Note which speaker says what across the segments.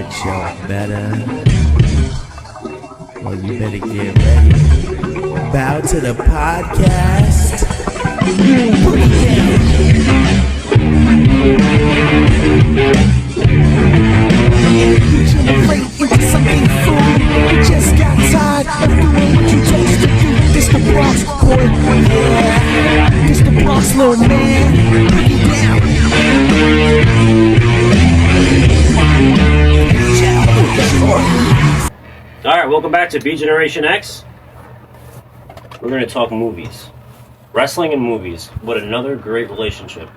Speaker 1: get y'all better. Well, you better get ready. Bow to the podcast.
Speaker 2: Degenerate into something fool. You just got tired of doing what you chose to do. This the Bronx boy, yeah. This the Bronx little man. Break it down.
Speaker 3: Alright, welcome back to B Generation X. We're going to talk movies. Wrestling and movies. What another great relationship.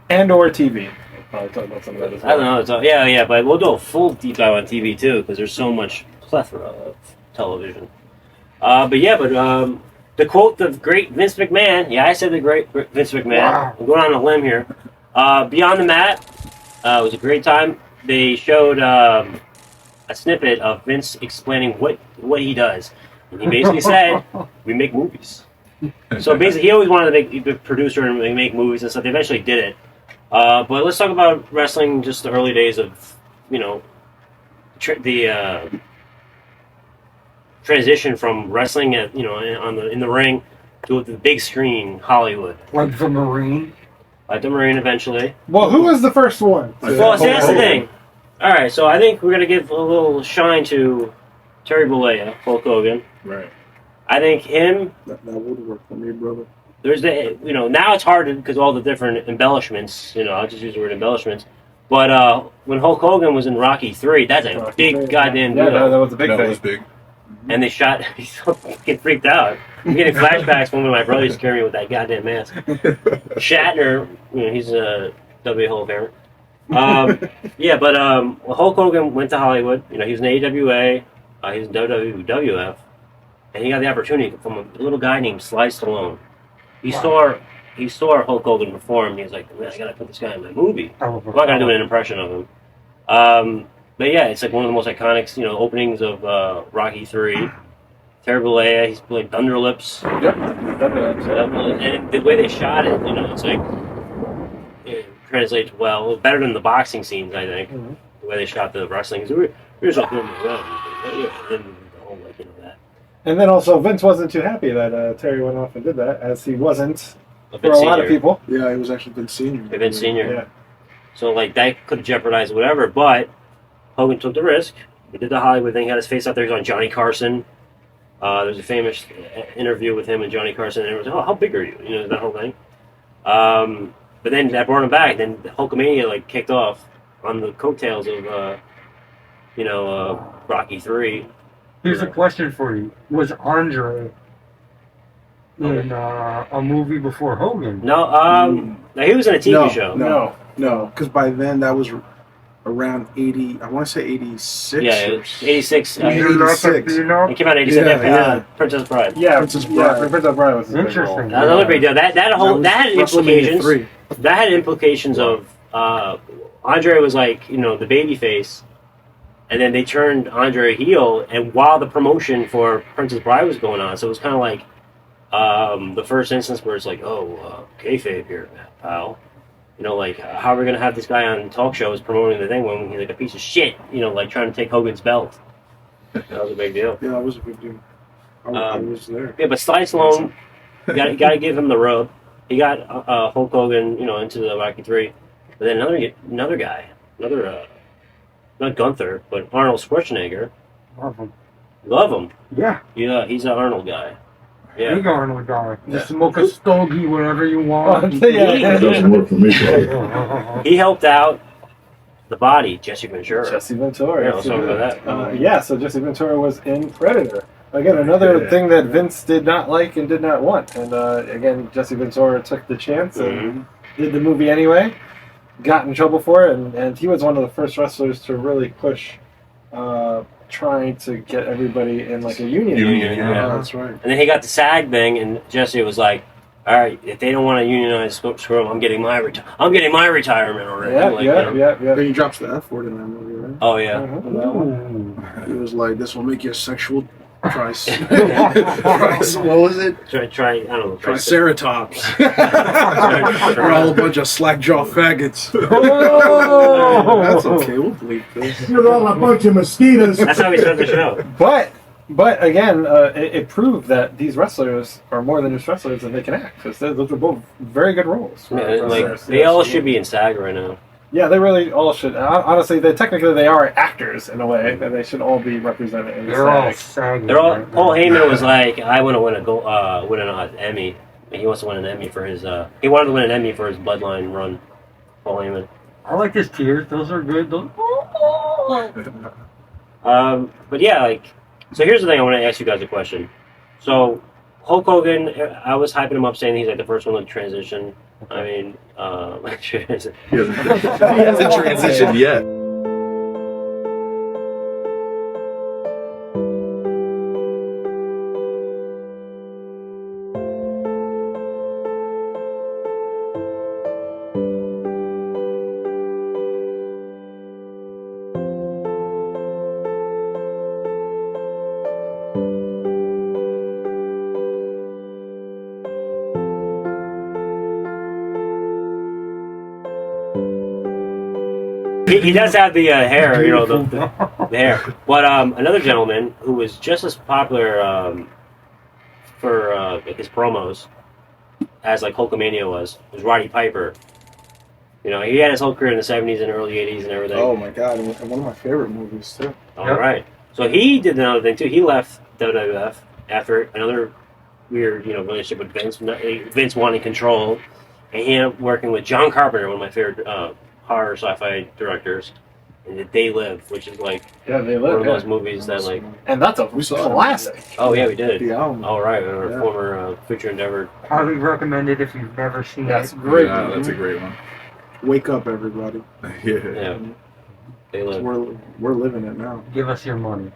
Speaker 4: And or TV. We'll probably talk about some of that as well.
Speaker 3: I don't know. Yeah, but we'll do a full deep dive on TV too, because there's so much plethora of television. The quote the great Vince McMahon. Yeah, I said the great Vince McMahon.
Speaker 4: Wow.
Speaker 3: I'm going on a limb here. Beyond the Mat was a great time. They showed a snippet of Vince explaining what he does. And he basically said, we make movies. So basically, he always wanted to be a producer and make movies and stuff. They eventually did it. But let's talk about wrestling, just the early days of, the transition from wrestling at, in the ring to the big screen, Hollywood.
Speaker 4: Like the Marine.
Speaker 3: Like the Marine eventually.
Speaker 4: Well, who was the first one?
Speaker 3: Well, see, that's the thing. All right, so I think we're going to give a little shine to Terry Bollea, Hulk Hogan.
Speaker 5: Right.
Speaker 3: I think him.
Speaker 5: That would work for me, brother.
Speaker 3: There's now it's hard because all the different embellishments. I'll just use the word embellishments. But when Hulk Hogan was in Rocky 3, that's a big goddamn deal.
Speaker 4: Yeah, that was a big thing.
Speaker 5: That was big.
Speaker 3: And they shot. He's so fucking freaked out. I'm getting flashbacks from when my brother used to carry me with that goddamn mask. Shatner, he's a W Hall of Famer. Hulk Hogan went to Hollywood. He was in AWA. He was in WWF. And he got the opportunity from a little guy named Sly Stallone. He saw Hulk Hogan perform, and he was like, man, I gotta put this guy in my movie. I'm not gonna do an impression of him. But yeah, it's like one of the most iconic, openings of Rocky 3. Terry Bollea, he's playing Thunder Lips.
Speaker 4: Yep.
Speaker 3: And the way they shot it, it's like, it translates well. Better than the boxing scenes, I think. Mm-hmm. The way they shot the wrestling. We were just doing that.
Speaker 4: And then also, Vince wasn't too happy that Terry went off and did that, as he wasn't for a lot of people.
Speaker 5: Yeah, he was actually Vince Senior.
Speaker 3: Vince Senior.
Speaker 4: Yeah.
Speaker 3: So that could have jeopardized whatever, but Hogan took the risk. He did the Hollywood thing. He had his face out there. He was on Johnny Carson. There's a famous interview with him and Johnny Carson, and it was, how big are you? That whole thing. But then that brought him back. Then Hulkamania kicked off on the coattails of Rocky 3.
Speaker 6: Here's a question for you. Was Andre in a movie before Hogan?
Speaker 3: No, he was in a TV show.
Speaker 5: No, because by then that was around 80, I want to say 86.
Speaker 3: Yeah, it was 86.
Speaker 5: 86.
Speaker 3: It came out in 86.
Speaker 5: Yeah.
Speaker 3: Princess Bride.
Speaker 4: Yeah,
Speaker 5: Princess Bride.
Speaker 4: Princess Bride was
Speaker 6: interesting.
Speaker 3: That was another big deal. That had implications. That had implications of Andre was the baby face. And then they turned Andre heel, and while the promotion for Princess Bride was going on, so it was kind of like the first instance where it's like, kayfabe here, pal. How are we going to have this guy on talk shows promoting the thing when he's a piece of shit, trying to take Hogan's belt? That was a big deal.
Speaker 5: Yeah, that was a big deal. I was there.
Speaker 3: Yeah, but Sly Stallone, you got to give him the rub. He got Hulk Hogan, into the Rocky 3. But then another guy, not Gunther, but Arnold Schwarzenegger. Love him.
Speaker 6: Yeah.
Speaker 3: Yeah, he's an Arnold guy. Yeah.
Speaker 6: Big Arnold guy. Just smoke a stogie whenever you want.
Speaker 5: That doesn't work for me.
Speaker 3: He helped out the body, Jesse Ventura.
Speaker 4: Jesse Ventura.
Speaker 3: Yeah, let's talk about that.
Speaker 4: So Jesse Ventura was in Predator. Again, another thing that Vince did not like and did not want. And again, Jesse Ventura took the chance and did the movie anyway. Got in trouble for it, and he was one of the first wrestlers to really push trying to get everybody in a union.
Speaker 5: Yeah, that's right.
Speaker 3: And then he got the SAG thing, and Jesse was like, all right, if they don't want to unionize, screw them. I'm getting my retirement already.
Speaker 4: Yeah.
Speaker 5: Then he drops the F word in that movie, right?
Speaker 3: Oh, yeah.
Speaker 5: He was like, this will make you a sexual What was it?
Speaker 3: I don't know.
Speaker 5: Triceratops. We're all a bunch of slack-jaw faggots.
Speaker 6: Oh!
Speaker 5: That's okay. We'll believe this.
Speaker 2: You're all a bunch of mosquitoes.
Speaker 3: That's how we start the show.
Speaker 4: But again, it proved that these wrestlers are more than just wrestlers and they can act. Because those are both very good roles. for
Speaker 3: Like
Speaker 4: wrestlers.
Speaker 3: they all should be in SAG right now.
Speaker 4: Yeah, they really all should. Honestly, technically they are actors in a way, and they should all be represented in the
Speaker 6: They're all
Speaker 4: SAG.
Speaker 6: sagging.
Speaker 3: They're all.
Speaker 6: right
Speaker 3: Paul
Speaker 6: now.
Speaker 3: Heyman was like, I want to win an Emmy. And he wants to win an Emmy for his. He wanted to win an Emmy for his Bloodline run. Paul Heyman.
Speaker 6: I like his tears. Those are good. Those...
Speaker 3: But yeah, like, so here's the thing. I want to ask you guys a question. So Hulk Hogan, I was hyping him up, saying he's like the first one to transition. I mean,
Speaker 7: He hasn't transitioned yet.
Speaker 3: he does have the hair, you know, the hair. But another gentleman who was just as popular for his promos as like Hulkamania was Roddy Piper. You know, he had his whole career in the 70s and early 80s and everything.
Speaker 5: Oh my god, one of my favorite movies too.
Speaker 3: All right. So he did another thing too. He left WWF after another weird, you know, relationship with Vince. Vince wanting control, and he ended up working with John Carpenter, one of my favorite horror sci-fi directors, and They Live, which is like
Speaker 4: They
Speaker 3: one
Speaker 4: live.
Speaker 3: of those movies that like.
Speaker 4: And that's a
Speaker 5: We saw it.
Speaker 4: classic.
Speaker 3: Oh yeah, we did.
Speaker 5: The album.
Speaker 3: All right, our
Speaker 5: Yeah.
Speaker 3: former future endeavor.
Speaker 6: Highly recommended if you've never seen
Speaker 4: That's
Speaker 6: it.
Speaker 4: great.
Speaker 7: Yeah, that's a great one.
Speaker 5: Wake up, everybody.
Speaker 7: Yeah.
Speaker 3: Yeah, They Live.
Speaker 5: We're living it now.
Speaker 6: Give us your money.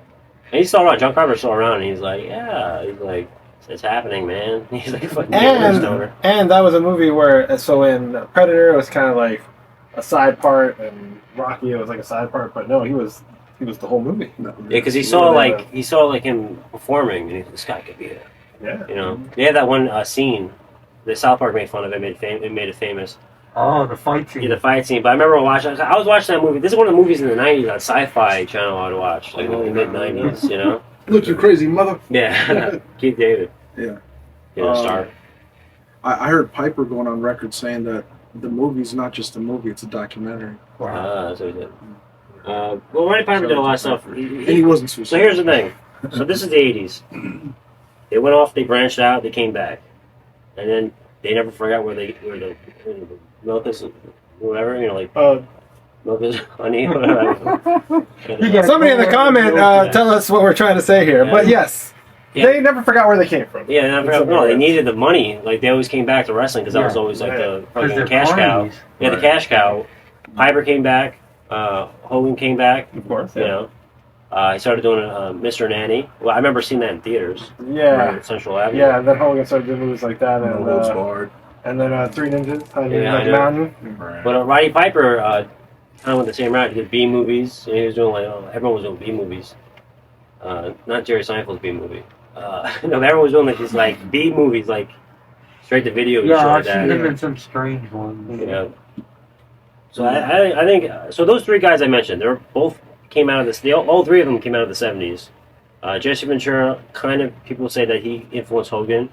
Speaker 3: And he's still around. John Carpenter's still around, and he's like, yeah, he's like, it's happening, man. He's like, fucking stoner.
Speaker 4: And that was a movie where, so in Predator, it was kind of like a side part, and Rocky, it was like a side part. But no, he was the whole movie.
Speaker 5: No.
Speaker 3: Yeah, because he saw like him performing, and he thought, this guy could be it.
Speaker 4: Yeah.
Speaker 3: You know, they had that one scene that South Park made fun of. It made it famous.
Speaker 6: Oh, the fight scene.
Speaker 3: Yeah, the fight scene. But I remember watching. I was watching that movie. This is one of the movies in the '90s on Sci-Fi Channel I'd watch, like in the mid '90s. You know.
Speaker 5: Look, you crazy mother.
Speaker 3: Yeah, Keith David.
Speaker 5: Yeah.
Speaker 3: You know, star.
Speaker 5: I heard Piper going on record saying that the movie's not just a movie; it's a documentary.
Speaker 3: That's what he did. Well, Roddy Piper did a lot of stuff.
Speaker 5: And he wasn't
Speaker 3: So
Speaker 5: suicidal.
Speaker 3: here's the thing. So this is the '80s. They went off. They branched out. They came back, and then they never forgot where the milk is, whatever. You know, like milk is honey. Whatever.
Speaker 4: Somebody in the comment tell us what we're trying to say here.
Speaker 3: Yeah.
Speaker 4: But yes,
Speaker 3: Yeah.
Speaker 4: they never forgot where they came from.
Speaker 3: Yeah, and I forgot, no, they needed the money. Like they always came back to wrestling because that was always like the
Speaker 6: Because
Speaker 3: fucking
Speaker 6: they're
Speaker 3: cash cow.
Speaker 6: carnies.
Speaker 3: Yeah, the
Speaker 7: Right.
Speaker 3: cash cow. Piper came back. Hogan came back.
Speaker 4: Of course.
Speaker 3: You know, he started doing Mr. Nanny. Well, I remember seeing that in theaters.
Speaker 4: Yeah.
Speaker 3: Right, Central Avenue.
Speaker 4: Yeah, and then Hogan started doing movies like that, and
Speaker 7: Rose Bard.
Speaker 4: and then Three Ninjas,
Speaker 3: Yeah, I know.
Speaker 4: Mountain.
Speaker 7: Right.
Speaker 3: But Roddy Piper kind of went the same route. He did B movies. And he was doing like everyone was doing B movies. Not Jerry Seinfeld's B movie. No, everyone was doing like these like B movies, like straight to video and shit
Speaker 6: Yeah,
Speaker 3: like
Speaker 6: I've seen
Speaker 3: that.
Speaker 6: him in some strange ones.
Speaker 3: Yeah. So I think so. Those three guys I mentioned, they're both came out of this. All three of them came out of the '70s. Jesse Ventura, kind of people say that he influenced Hogan.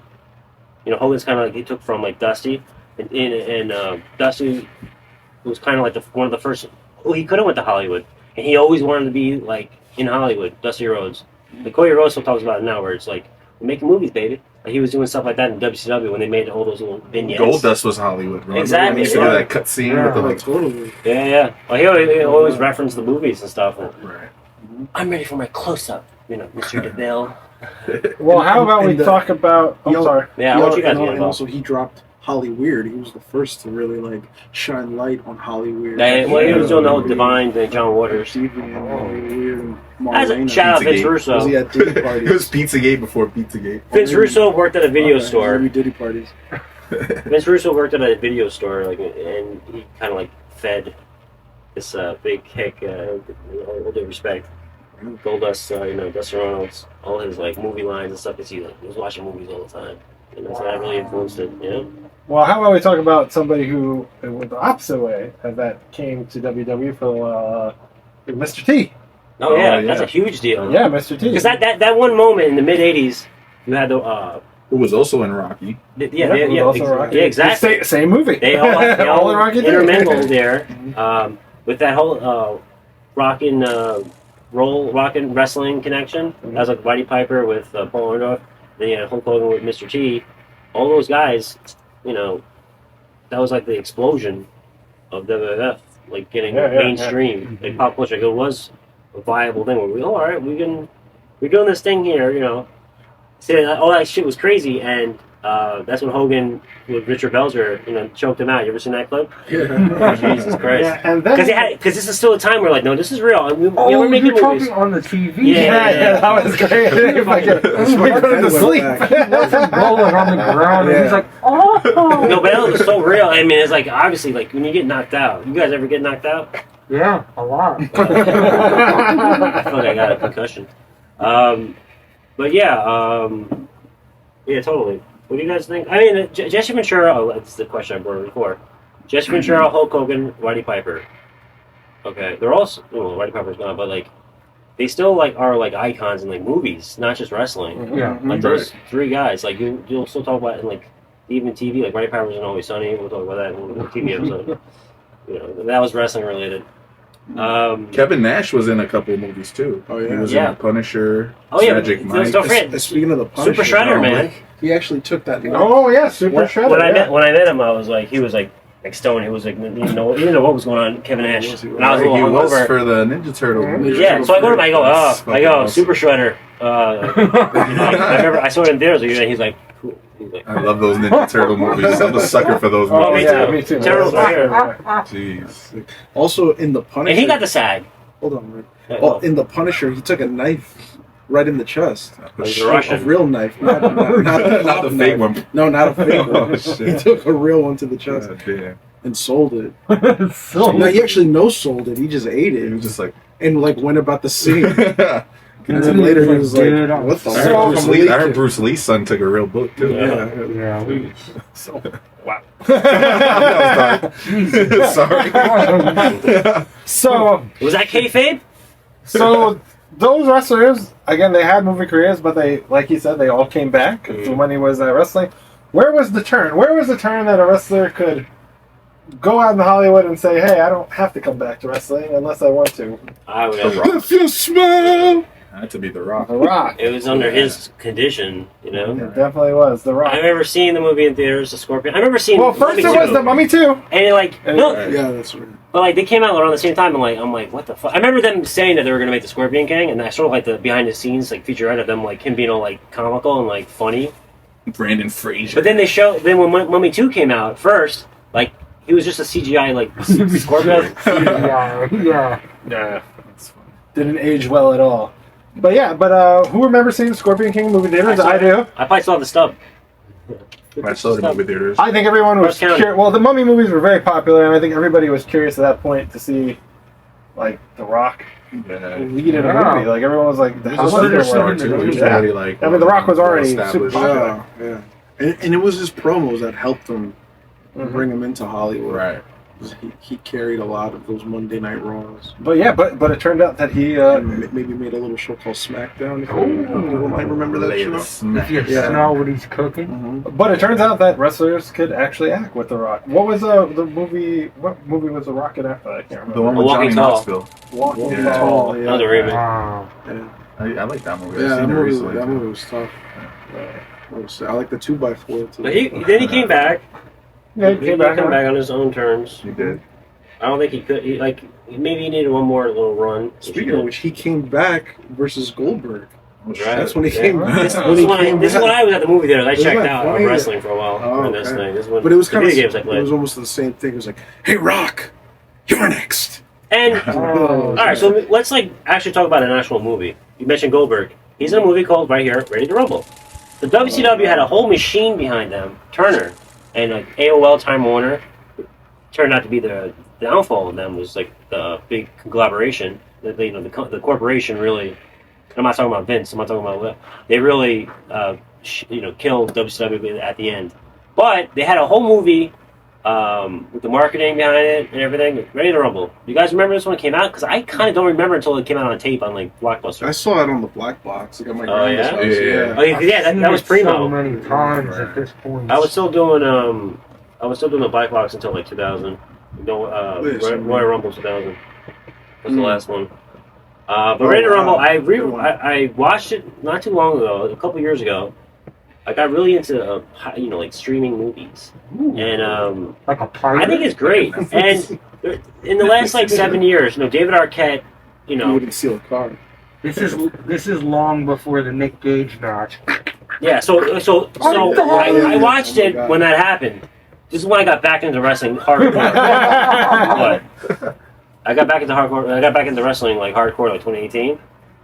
Speaker 3: You know, Hogan's kind of like he took from like Dusty, and Dusty was kind of like one of the first. Well, he could have went to Hollywood, and he always wanted to be like in Hollywood. Dusty Rhodes, like Cody Rhodes still talks about it now, where it's like we're making movies, baby. Like, he was doing stuff like that in WCW when they made all those little vignettes.
Speaker 7: Goldust was Hollywood, bro.
Speaker 3: Exactly,
Speaker 7: When he used to do
Speaker 3: yeah.
Speaker 7: that cut scene with the
Speaker 5: Oh,
Speaker 7: like.
Speaker 5: totally.
Speaker 3: Yeah. Well, he always referenced the movies and stuff.
Speaker 7: Right.
Speaker 3: I'm ready for my close-up, you know, Mr. DeVille.
Speaker 4: Well, how about we
Speaker 5: And the-
Speaker 4: talk about? I'm
Speaker 5: Yo,
Speaker 4: sorry.
Speaker 3: Yeah, I want you guys to get
Speaker 5: and
Speaker 3: involved.
Speaker 5: also he dropped Holly Weird. He was the first to really like shine light on Holly Weird.
Speaker 3: Well, he was doing the whole Divine thing, John Waters.
Speaker 5: Stevie and Holly Weird and
Speaker 3: As a
Speaker 5: Marlena.
Speaker 3: shout out Vince
Speaker 7: Pizzagate.
Speaker 5: Was he
Speaker 3: Russo.
Speaker 5: at Diddy
Speaker 7: It
Speaker 5: parties?
Speaker 7: was Pizzagate before Pizzagate.
Speaker 3: Vince Russo worked at a video
Speaker 5: Okay,
Speaker 3: store.
Speaker 5: maybe Diddy parties.
Speaker 3: Vince Russo worked at a video store, like, and he kind of like fed this big hick, all due respect, Goldust, Dusty Reynolds, all his like movie lines and stuff. Because he was watching movies all the time, and so that really influenced it.
Speaker 4: Well, how about we talk about somebody who went the opposite way and that came to WWE for Mr. T.
Speaker 3: Oh yeah,
Speaker 7: yeah.
Speaker 3: that's a huge deal.
Speaker 4: Yeah, Mr. T.
Speaker 3: Because that one moment in the mid '80s, you had the
Speaker 7: Who was also in Rocky.
Speaker 3: Exactly.
Speaker 4: Same movie.
Speaker 3: They all
Speaker 4: in Rocky
Speaker 3: intermingled there with that whole rockin' wrestling connection. That was like Roddy Piper with Paul Orndorff. Then you had Hulk Hogan with Mr. T. All those guys, that was like the explosion of WWF, like getting mainstream, like pop culture. Like, it was a viable thing where all right, we're doing this thing here, So all that shit was crazy, and that's when Hogan with Richard Belzer, choked him out. You ever seen that clip?
Speaker 5: Yeah.
Speaker 3: Jesus Christ!
Speaker 4: Yeah, and then
Speaker 3: Because this is still a time where like, no, this is real. We're
Speaker 6: You're
Speaker 3: making movies.
Speaker 6: talking on the TV.
Speaker 3: Yeah.
Speaker 4: that was great. Like,
Speaker 5: That's
Speaker 4: we
Speaker 5: why
Speaker 4: go to
Speaker 5: Ben
Speaker 4: sleep.
Speaker 5: went back.
Speaker 6: Rolling on the ground, and he's like, oh.
Speaker 3: No, but that was so real. I mean, it's like obviously like when you get knocked out. You guys ever get knocked out?
Speaker 6: Yeah, a lot.
Speaker 3: I feel like I got a concussion. But yeah, yeah, totally. What do you guys think? I mean, Jesse Ventura. Oh, that's the question I brought up before. Jesse Ventura, Hulk Hogan, Roddy Piper. Okay, they're all. Well, Roddy Piper's gone, but like, they still like are like icons in like movies, not just wrestling.
Speaker 6: Yeah.
Speaker 3: Like those three guys, like you'll still talk about in like even TV. Like Roddy Piper was in Always Sunny. We'll talk about that in the TV episode. That was wrestling related.
Speaker 7: Kevin Nash was in a couple of movies too.
Speaker 5: Oh, yeah.
Speaker 7: He was
Speaker 3: Yeah.
Speaker 7: in The Punisher.
Speaker 3: Oh yeah,
Speaker 7: Magic
Speaker 3: but
Speaker 7: Mike.
Speaker 3: don't forget,
Speaker 5: Speaking of the Punisher,
Speaker 3: Super Shredder, man.
Speaker 5: he actually took that.
Speaker 4: Oh yeah, Super Shredder.
Speaker 3: When I met him, I was like, he was like stoned. He was like, he didn't know what was going on. Kevin Nash, and I was a
Speaker 7: He
Speaker 3: little
Speaker 7: was
Speaker 3: hungover.
Speaker 7: for the Ninja Turtle movie.
Speaker 3: Yeah, so I go to him. I go,
Speaker 7: That's fucking awesome.
Speaker 3: Super Shredder. I remember I saw it in theaters, and he's like, cool. He's like,
Speaker 7: I love those Ninja Turtle movies. I'm a sucker for those
Speaker 4: Oh
Speaker 7: movies.
Speaker 3: me
Speaker 4: yeah,
Speaker 3: too.
Speaker 4: me too.
Speaker 3: Turtles are here.
Speaker 7: Jeez.
Speaker 5: Also in the Punisher,
Speaker 3: And he got the SAG.
Speaker 5: Hold on, man.
Speaker 3: Yeah,
Speaker 5: Oh, in the Punisher, he took a knife right in the chest.
Speaker 3: He's a Russian.
Speaker 5: A real knife, not
Speaker 7: Not the fake one.
Speaker 5: No, not a fake one.
Speaker 7: Oh,
Speaker 5: He
Speaker 7: shit.
Speaker 5: took a real one to the chest
Speaker 7: God damn.
Speaker 5: and sold it.
Speaker 6: So,
Speaker 5: No, he actually no sold it. He just ate
Speaker 7: He
Speaker 5: it
Speaker 7: was just like,
Speaker 5: and like went about the scene.
Speaker 7: I
Speaker 5: And then later he was like,
Speaker 6: Dude,
Speaker 5: "What the
Speaker 7: heard,
Speaker 5: fuck?"
Speaker 7: Bruce Lee, I heard Bruce Lee's son took a real book too.
Speaker 5: Yeah.
Speaker 6: yeah, we.
Speaker 7: Sorry.
Speaker 4: So
Speaker 3: Was that kayfabe?
Speaker 4: So those wrestlers, again, they had movie careers, but they, like you said, they all came back to when he was wrestling. Where was the turn? Where was the turn that a wrestler could go out in Hollywood and say, "Hey, I don't have to come back to wrestling unless I want to"?
Speaker 3: I would have.
Speaker 5: If you smell.
Speaker 7: Had to be The Rock.
Speaker 4: The Rock.
Speaker 3: It was under his condition,
Speaker 4: It definitely was The Rock.
Speaker 3: I remember seeing the movie in theaters, The Scorpion. I remember seeing.
Speaker 4: Well, first
Speaker 3: Mummy
Speaker 4: it was
Speaker 3: 2.
Speaker 4: The Mummy 2.
Speaker 3: And like, no,
Speaker 5: Yeah, that's right.
Speaker 3: but like they came out around the same time, and like I'm like, what the fuck? I remember them saying that they were gonna make the Scorpion King, and I sort of like the behind the scenes like featurette of them, like him being all like comical and like funny.
Speaker 7: Brandon Fraser.
Speaker 3: But then when Mummy 2 came out first, like he was just a CGI like Scorpion.
Speaker 6: Yeah.
Speaker 4: Yeah. Didn't age well at all. But yeah, who remembers seeing Scorpion King movie theaters? I do.
Speaker 3: I probably still have the stub.
Speaker 7: I saw the movie theaters.
Speaker 4: I think everyone was
Speaker 3: First County.
Speaker 4: curious. Well, the Mummy movies were very popular, and I think everybody was curious at that point to see, like, The Rock lead in a
Speaker 6: Yeah.
Speaker 4: movie. Like, everyone was like,
Speaker 7: He
Speaker 4: how
Speaker 7: was
Speaker 4: was
Speaker 7: a
Speaker 4: it
Speaker 7: superstar
Speaker 4: going
Speaker 7: too. He was
Speaker 4: Yeah.
Speaker 7: already like.
Speaker 4: I mean, The Rock was already
Speaker 7: well-established.
Speaker 4: super popular.
Speaker 5: Yeah. And it was his promos that helped him bring him into Hollywood.
Speaker 7: Right.
Speaker 5: He carried a lot of those Monday Night Raws.
Speaker 4: But yeah, but it turned out that he.
Speaker 5: And maybe made a little show called SmackDown. If you might remember that
Speaker 7: Later
Speaker 5: show.
Speaker 7: smack.
Speaker 6: You
Speaker 5: Yeah.
Speaker 6: smell what he's cooking.
Speaker 5: Mm-hmm.
Speaker 4: But it turns out that wrestlers could actually act with The Rock. What was the movie? What movie was The Rock in after? I can't remember.
Speaker 7: The one with
Speaker 3: Walking
Speaker 7: Johnny
Speaker 3: Tall.
Speaker 7: Knoxville.
Speaker 4: Walking
Speaker 7: Yeah.
Speaker 4: Tall.
Speaker 5: Yeah.
Speaker 3: Another remake.
Speaker 6: Wow.
Speaker 5: Yeah,
Speaker 7: I like that movie.
Speaker 5: yeah
Speaker 7: I've
Speaker 5: that,
Speaker 7: seen it
Speaker 5: movie,
Speaker 7: recently.
Speaker 5: that movie was tough. I like the 2x4 too.
Speaker 3: But then he came back.
Speaker 4: Yeah,
Speaker 3: He came back on his own terms.
Speaker 7: You did.
Speaker 3: I don't think he could. Maybe he needed one more little run.
Speaker 5: Speaking of which, he came back versus Goldberg.
Speaker 7: Oh, shit.
Speaker 5: That's when he
Speaker 3: Yeah.
Speaker 5: came back.
Speaker 3: This
Speaker 5: When he came
Speaker 3: is
Speaker 5: back.
Speaker 3: when I was at the movie theaters. I
Speaker 5: Isn't
Speaker 3: checked
Speaker 5: that
Speaker 3: out of
Speaker 5: funny?
Speaker 3: wrestling for a while
Speaker 5: Oh,
Speaker 3: for this
Speaker 5: okay.
Speaker 3: thing. This is when
Speaker 5: But it was
Speaker 3: the
Speaker 5: kind of
Speaker 3: video games I
Speaker 5: it
Speaker 3: played.
Speaker 5: was almost the same thing. It was like, "Hey, Rock, you're next."
Speaker 3: And
Speaker 6: Oh,
Speaker 3: all right, so let's like actually talk about an actual movie. You mentioned Goldberg. He's in a movie called right here, Ready to Rumble. The WCW had a whole machine behind them, Turner, and like AOL Time Warner turned out to be the downfall of them was like the big collaboration. the corporation really. I'm not talking about Vince. I'm not talking about they really killed WCW at the end. But they had a whole movie with the marketing behind it and everything. Ready to Rumble. You guys remember this when it came out? Because I kind of don't remember until it came out on tape on like Blockbuster.
Speaker 5: I saw it on the black box. Like at my
Speaker 3: grandma's
Speaker 5: house.
Speaker 7: Yeah.
Speaker 3: Oh yeah, that was primo.
Speaker 6: So many times at this point.
Speaker 3: I was still doing the black box until like 2000. Royal Rumble 2000 was the last one. But Ready to Rumble, I watched it not too long ago, a couple years ago. I got really into like streaming movies, and
Speaker 6: like a pirate.
Speaker 3: I think it's great. And in the last like 7 years, David Arquette,
Speaker 5: You wouldn't steal a car.
Speaker 6: This is long before the Nick Gage match.
Speaker 3: Yeah. So I watched it when that happened. This is when I got back into wrestling hardcore. But I got back into hardcore. I got back into wrestling like hardcore like 2018,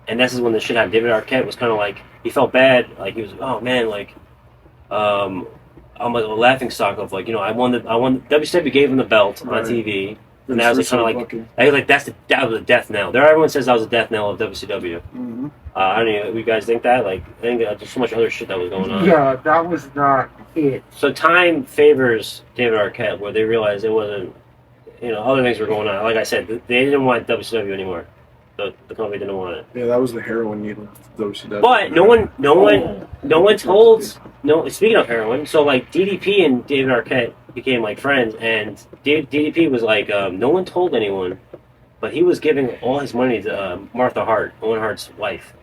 Speaker 3: and this is when the shit happened. David Arquette was kind of like he felt bad. Like he was, oh man, like I'm like a laughing stock of like I won. WCW gave him the belt on TV, and that was kind of like that was a death knell. There, everyone says that was a death knell of WCW.
Speaker 5: Mm-hmm.
Speaker 3: I don't know. You guys think that? Like I think there's so much other shit that was going on.
Speaker 6: Yeah, that was not it.
Speaker 3: So time favors David Arquette, where they realized it wasn't. Other things were going on. Like I said, they didn't want WCW anymore. The company didn't want it.
Speaker 5: Yeah, that was the heroin needle of WCW.
Speaker 3: But no one told. No, speaking of heroin, so like DDP and David Arquette became like friends, and DDP was like, no one told anyone, but he was giving all his money to Martha Hart, Owen Hart's wife.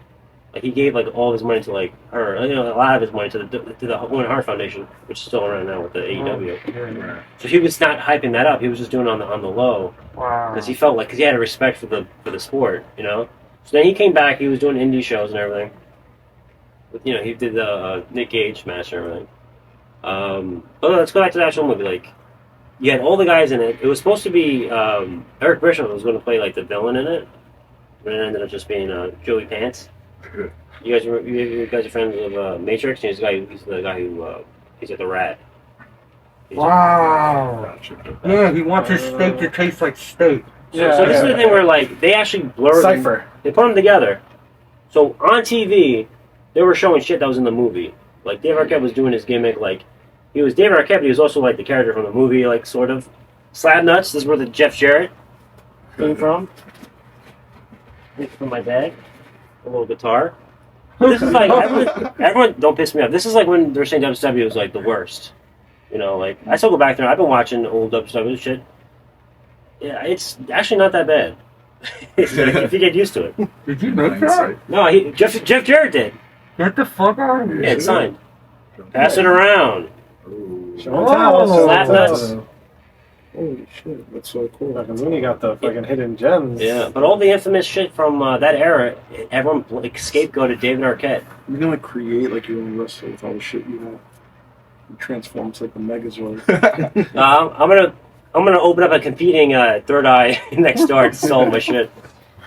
Speaker 3: Like he gave like all of his money to like her, a lot of his money to the Owen Hart Foundation, which is still around now with the AEW. So he was not hyping that up. He was just doing it on the low, because he felt like he had a respect for the sport, So then he came back. He was doing indie shows and everything. He did the Nick Gage match and everything. But let's go back to the actual movie. Like you had all the guys in it. It was supposed to be Eric Bischoff was going to play like the villain in it, but it ended up just being Joey Pants. You guys are friends of Matrix? He's the guy who he's like the rat.
Speaker 6: Wow. Yeah, he wants his steak to taste like steak.
Speaker 3: So this is the thing where like they actually blurred
Speaker 4: Cypher.
Speaker 3: They put them together. So on TV, they were showing shit that was in the movie. Like Dave Arquette was doing his gimmick. Like he was Dave Arquette, but he was also like the character from the movie. Like sort of Slab Nuts. This is where the Jeff Jarrett came from. This is from my dad. A little guitar. This is like everyone. Don't piss me off. This is like when they're saying WCW was like the worst. Like I still go back there. I've been watching old WCW shit. Yeah, it's actually not that bad. If you get used to it.
Speaker 6: Did you make that?
Speaker 3: No, Jeff Jarrett did.
Speaker 6: Get the fuck out of here.
Speaker 3: Yeah, it's signed. Pass it around.
Speaker 4: Slap
Speaker 3: nuts.
Speaker 5: Holy shit, that's so cool.
Speaker 4: Fucking Mooney got the fucking hidden gems.
Speaker 3: Yeah, but all the infamous shit from that era, everyone like scapegoated David Arquette.
Speaker 5: You can like create like your own wrestler with all the shit you have. You transform to like the Megazord.
Speaker 3: I'm gonna open up a competing Third Eye next door to sell my shit.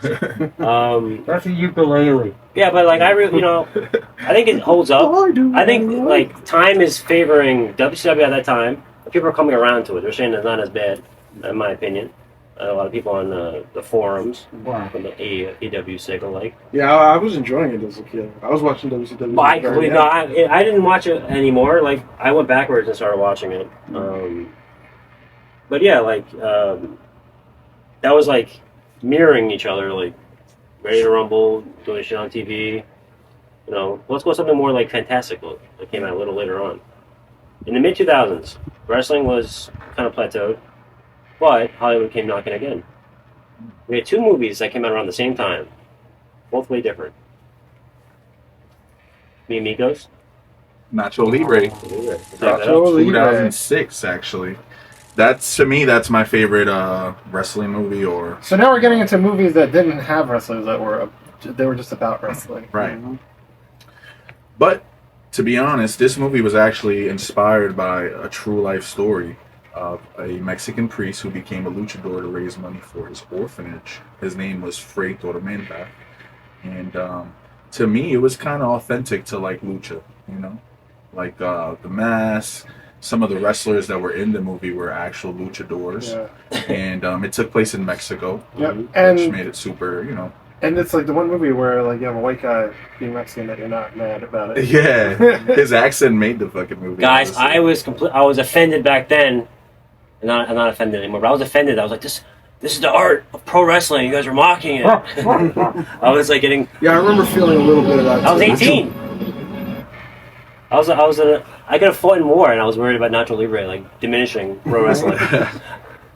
Speaker 6: That's a ukulele.
Speaker 3: Yeah, but like I think it holds up. I think like time is favoring WCW at that time. People are coming around to it. They're saying it's not as bad, in my opinion. A lot of people on the forums from the AEW sake are like.
Speaker 5: Yeah, I was enjoying it as a kid. I was watching WCW.
Speaker 3: I didn't watch it anymore. Like I went backwards and started watching it. But yeah, like that was like mirroring each other. Like Ready to Rumble, doing shit on TV. Let's go something more like fantastical that came out a little later on. In the mid-2000s, wrestling was kind of plateaued, but Hollywood came knocking again. We had two movies that came out around the same time, both way different. Mi Amigos.
Speaker 7: Nacho Libre.
Speaker 4: Nacho Libre.
Speaker 7: 2006, actually. To me, that's my favorite wrestling movie.
Speaker 4: So now we're getting into movies that didn't have wrestlers they were just about wrestling.
Speaker 7: Right. Mm-hmm. But to be honest, this movie was actually inspired by a true life story of a Mexican priest who became a luchador to raise money for his orphanage. His name was Fray Tormenta. And to me, it was kind of authentic to like lucha, like the mask, some of the wrestlers that were in the movie were actual luchadors, and it took place in Mexico,
Speaker 4: Yep.
Speaker 7: which made it super,
Speaker 4: And it's like the one movie where like you have a white guy being Mexican that you're not mad about it.
Speaker 7: Yeah, his accent made the fucking movie.
Speaker 3: Guys,
Speaker 7: honestly.
Speaker 3: I was offended back then. I'm not offended anymore, but I was offended. I was like, this is the art of pro wrestling. You guys are mocking it. I was like getting.
Speaker 5: Yeah, I remember feeling a little bit of that.
Speaker 3: I was
Speaker 5: too.
Speaker 3: 18. I could have fought in war, and I was worried about Nacho Libre like diminishing pro wrestling.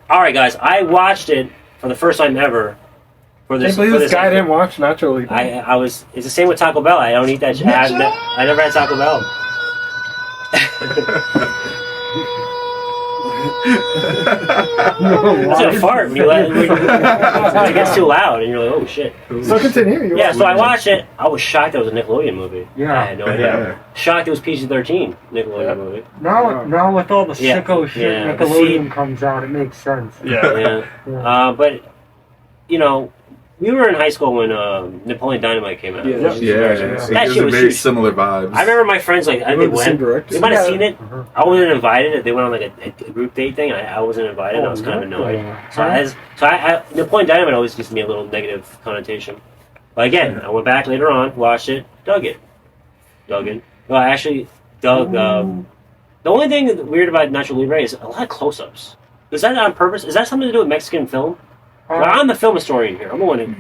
Speaker 3: All right, guys, I watched it for the first time ever.
Speaker 4: I can't believe this guy didn't watch Nacho Libre.
Speaker 3: I was. It's the same with Taco Bell. I don't eat that shit. I never had Taco Bell. That's a fart when you let it gets too loud, and you're like, oh shit.
Speaker 4: So continue.
Speaker 3: So I watched it. I was shocked it was a Nickelodeon movie.
Speaker 6: Yeah.
Speaker 3: I had no idea. Shocked it was PG-13 Nickelodeon movie.
Speaker 6: Now with all the sicko shit
Speaker 3: Yeah.
Speaker 6: Nickelodeon comes out, it makes sense.
Speaker 3: Yeah. But we were in high school when Napoleon Dynamite came out.
Speaker 5: Yeah.
Speaker 3: That
Speaker 7: It
Speaker 3: shit was
Speaker 7: very
Speaker 3: huge.
Speaker 7: similar vibes.
Speaker 3: I remember my friends they
Speaker 5: the same
Speaker 3: went.
Speaker 5: director.
Speaker 3: They might have seen it. I wasn't invited. They went on like a group date thing. I wasn't invited. I was kind of annoyed. So Napoleon Dynamite always gives me a little negative connotation. But again, I went back later on, watched it, dug it. Well, I actually dug. The only thing that's weird about Nacho Libre is a lot of close-ups. Is that on purpose? Is that something to do with Mexican film? I'm the film historian here. I'm the one who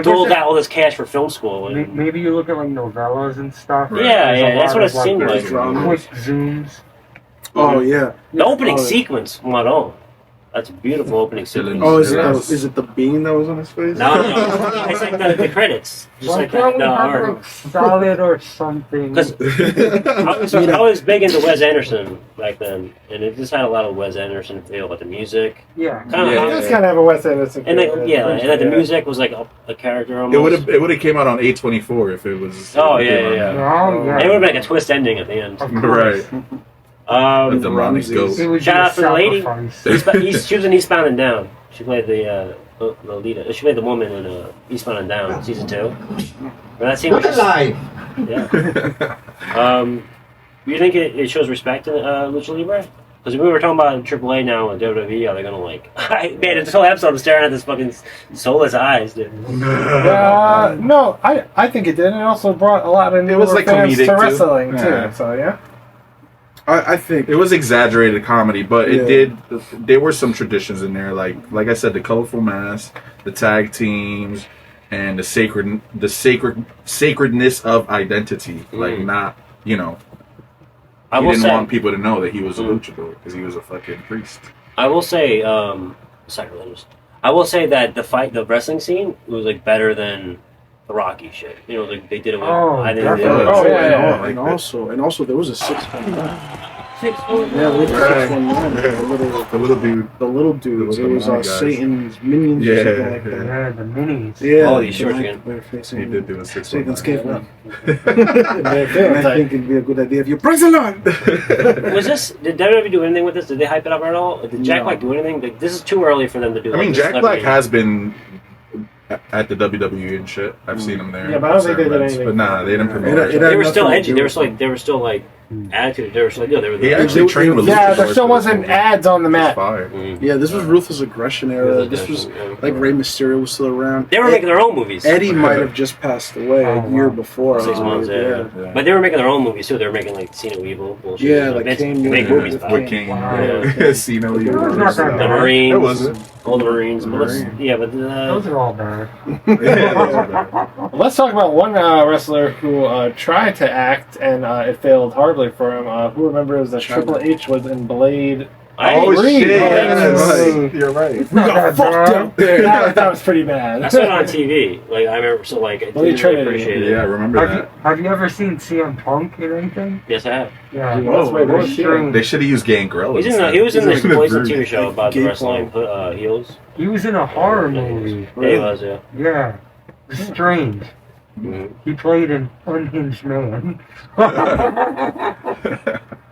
Speaker 3: doled out all this cash for film school. And
Speaker 6: Maybe you look at like novellas and stuff.
Speaker 3: Yeah, that's what it seemed like.
Speaker 6: Quick zooms.
Speaker 5: Oh yeah.
Speaker 3: The opening sequence, Madon. That's a beautiful opening sequence.
Speaker 5: Oh, is it the bean that was on his face?
Speaker 3: No. It's like the credits. Just like the art.
Speaker 6: Solid or something.
Speaker 3: Because I was big into Wes Anderson back then, and it just had a lot of Wes Anderson feel about the music.
Speaker 6: Yeah.
Speaker 4: It does kind of have a Wes Anderson
Speaker 3: And
Speaker 4: feel.
Speaker 3: the music was like a character
Speaker 7: It
Speaker 3: almost.
Speaker 7: would have came out on A24 if it was.
Speaker 3: Oh, yeah.
Speaker 6: Yeah.
Speaker 3: And it would have been like a twist ending at the end.
Speaker 7: Right. The demonic goat.
Speaker 6: It was
Speaker 3: Shout out for the lady.
Speaker 6: sacrifice.
Speaker 3: She was in Eastbound and Down. She played the Lolita. She played the woman in Eastbound and Down, season 2. Remember that scene? Yeah. You think it shows respect to Lucha Libre? Because we were talking about AAA now and WWE, are they gonna man, this whole episode I'm staring at this fucking soulless eyes, dude.
Speaker 4: No, I think it did. And it also brought a lot of new
Speaker 7: was, like,
Speaker 4: fans
Speaker 7: comedic,
Speaker 4: to
Speaker 7: too.
Speaker 4: wrestling
Speaker 7: Yeah.
Speaker 4: too. So yeah.
Speaker 5: I think
Speaker 7: It was exaggerated comedy, but it did. There were some traditions in there, like I said, the colorful mask, the tag teams, and the sacredness of identity. Like not,
Speaker 3: I
Speaker 7: he
Speaker 3: will
Speaker 7: didn't
Speaker 3: say,
Speaker 7: want people to know that he was a luchador because he was a fucking priest.
Speaker 3: I will say, sacrilegious. I will say that the wrestling scene was like better than the Rocky shit. Like they did it with. I think they did it with-
Speaker 4: Oh, yeah.
Speaker 5: and also there was a 619.
Speaker 3: 619.
Speaker 5: Yeah, with the
Speaker 7: Right.
Speaker 5: 619,
Speaker 7: The little dude.
Speaker 5: the little dude.
Speaker 7: was
Speaker 5: It was
Speaker 7: one of the guys.
Speaker 5: Satan's minions or something like that.
Speaker 6: Yeah, the minis.
Speaker 5: Yeah,
Speaker 3: Oh, these shorts again.
Speaker 5: they're facing
Speaker 7: He did do a 619.
Speaker 5: Satan's caveman.
Speaker 4: And
Speaker 5: And I think it'd be a good idea if you praise the Lord.
Speaker 3: Did WWE do anything with this? Did they hype it up at all? Did Jack Black do anything? Like, this is too early for them to do.
Speaker 7: I mean,
Speaker 3: this
Speaker 7: Jack Black
Speaker 3: celebrity.
Speaker 7: has been at the WWE and shit. I've seen him there.
Speaker 4: Yeah, but I don't think they did anything.
Speaker 7: But nah, they didn't promote
Speaker 5: It
Speaker 7: it.
Speaker 5: had
Speaker 3: They were still
Speaker 5: nothing to
Speaker 3: edgy.
Speaker 5: do
Speaker 3: They were
Speaker 5: with
Speaker 3: still like attitude. They were still they were
Speaker 7: He
Speaker 3: the
Speaker 7: actually trained with
Speaker 4: Yeah,
Speaker 7: luchadors
Speaker 4: there still
Speaker 7: for
Speaker 4: wasn't
Speaker 7: this movie.
Speaker 4: ads on the
Speaker 7: It's
Speaker 4: mat.
Speaker 7: fire.
Speaker 5: Yeah, this was Ruthless Aggression era. This was like Rey Mysterio was still around.
Speaker 3: They were making their own movies.
Speaker 5: Eddie might have just passed away a year before.
Speaker 3: 6 months, yeah.
Speaker 7: Yeah.
Speaker 3: But they were making their own movies too. They were making like Cena Evil bullshit.
Speaker 5: Yeah, like
Speaker 3: they
Speaker 5: Kane
Speaker 3: make
Speaker 5: movie.
Speaker 3: movies
Speaker 5: Yeah.
Speaker 3: about
Speaker 7: With
Speaker 3: it.
Speaker 7: Kane,
Speaker 3: Wow.
Speaker 7: Cena,
Speaker 6: It was not that
Speaker 3: The
Speaker 6: bad.
Speaker 3: Marines.
Speaker 7: It wasn't.
Speaker 3: All the Marines. But
Speaker 6: Those are all bad.
Speaker 4: Let's talk about one wrestler who tried to act and it failed horribly for him. Who remembers that Triple H was in Blade?
Speaker 7: Oh
Speaker 4: Green.
Speaker 7: shit!
Speaker 4: Yes.
Speaker 7: Right. You're right.
Speaker 6: It's not that bad.
Speaker 4: That was pretty bad.
Speaker 3: I saw it on TV. Like I remember, so like I didn't really
Speaker 4: Trinity.
Speaker 3: appreciate it.
Speaker 7: Yeah, I remember that.
Speaker 6: Have you ever seen CM Punk in anything?
Speaker 3: Yes, I have.
Speaker 6: Yeah.
Speaker 4: That's way
Speaker 6: It was
Speaker 4: worse.
Speaker 6: strange.
Speaker 7: They should have used Gangrel.
Speaker 3: He was in this Poison TV show about the wrestling heels.
Speaker 6: He was in a horror movie.
Speaker 3: Yeah, he was. Yeah.
Speaker 6: Yeah. Strange. He played an unhinged man.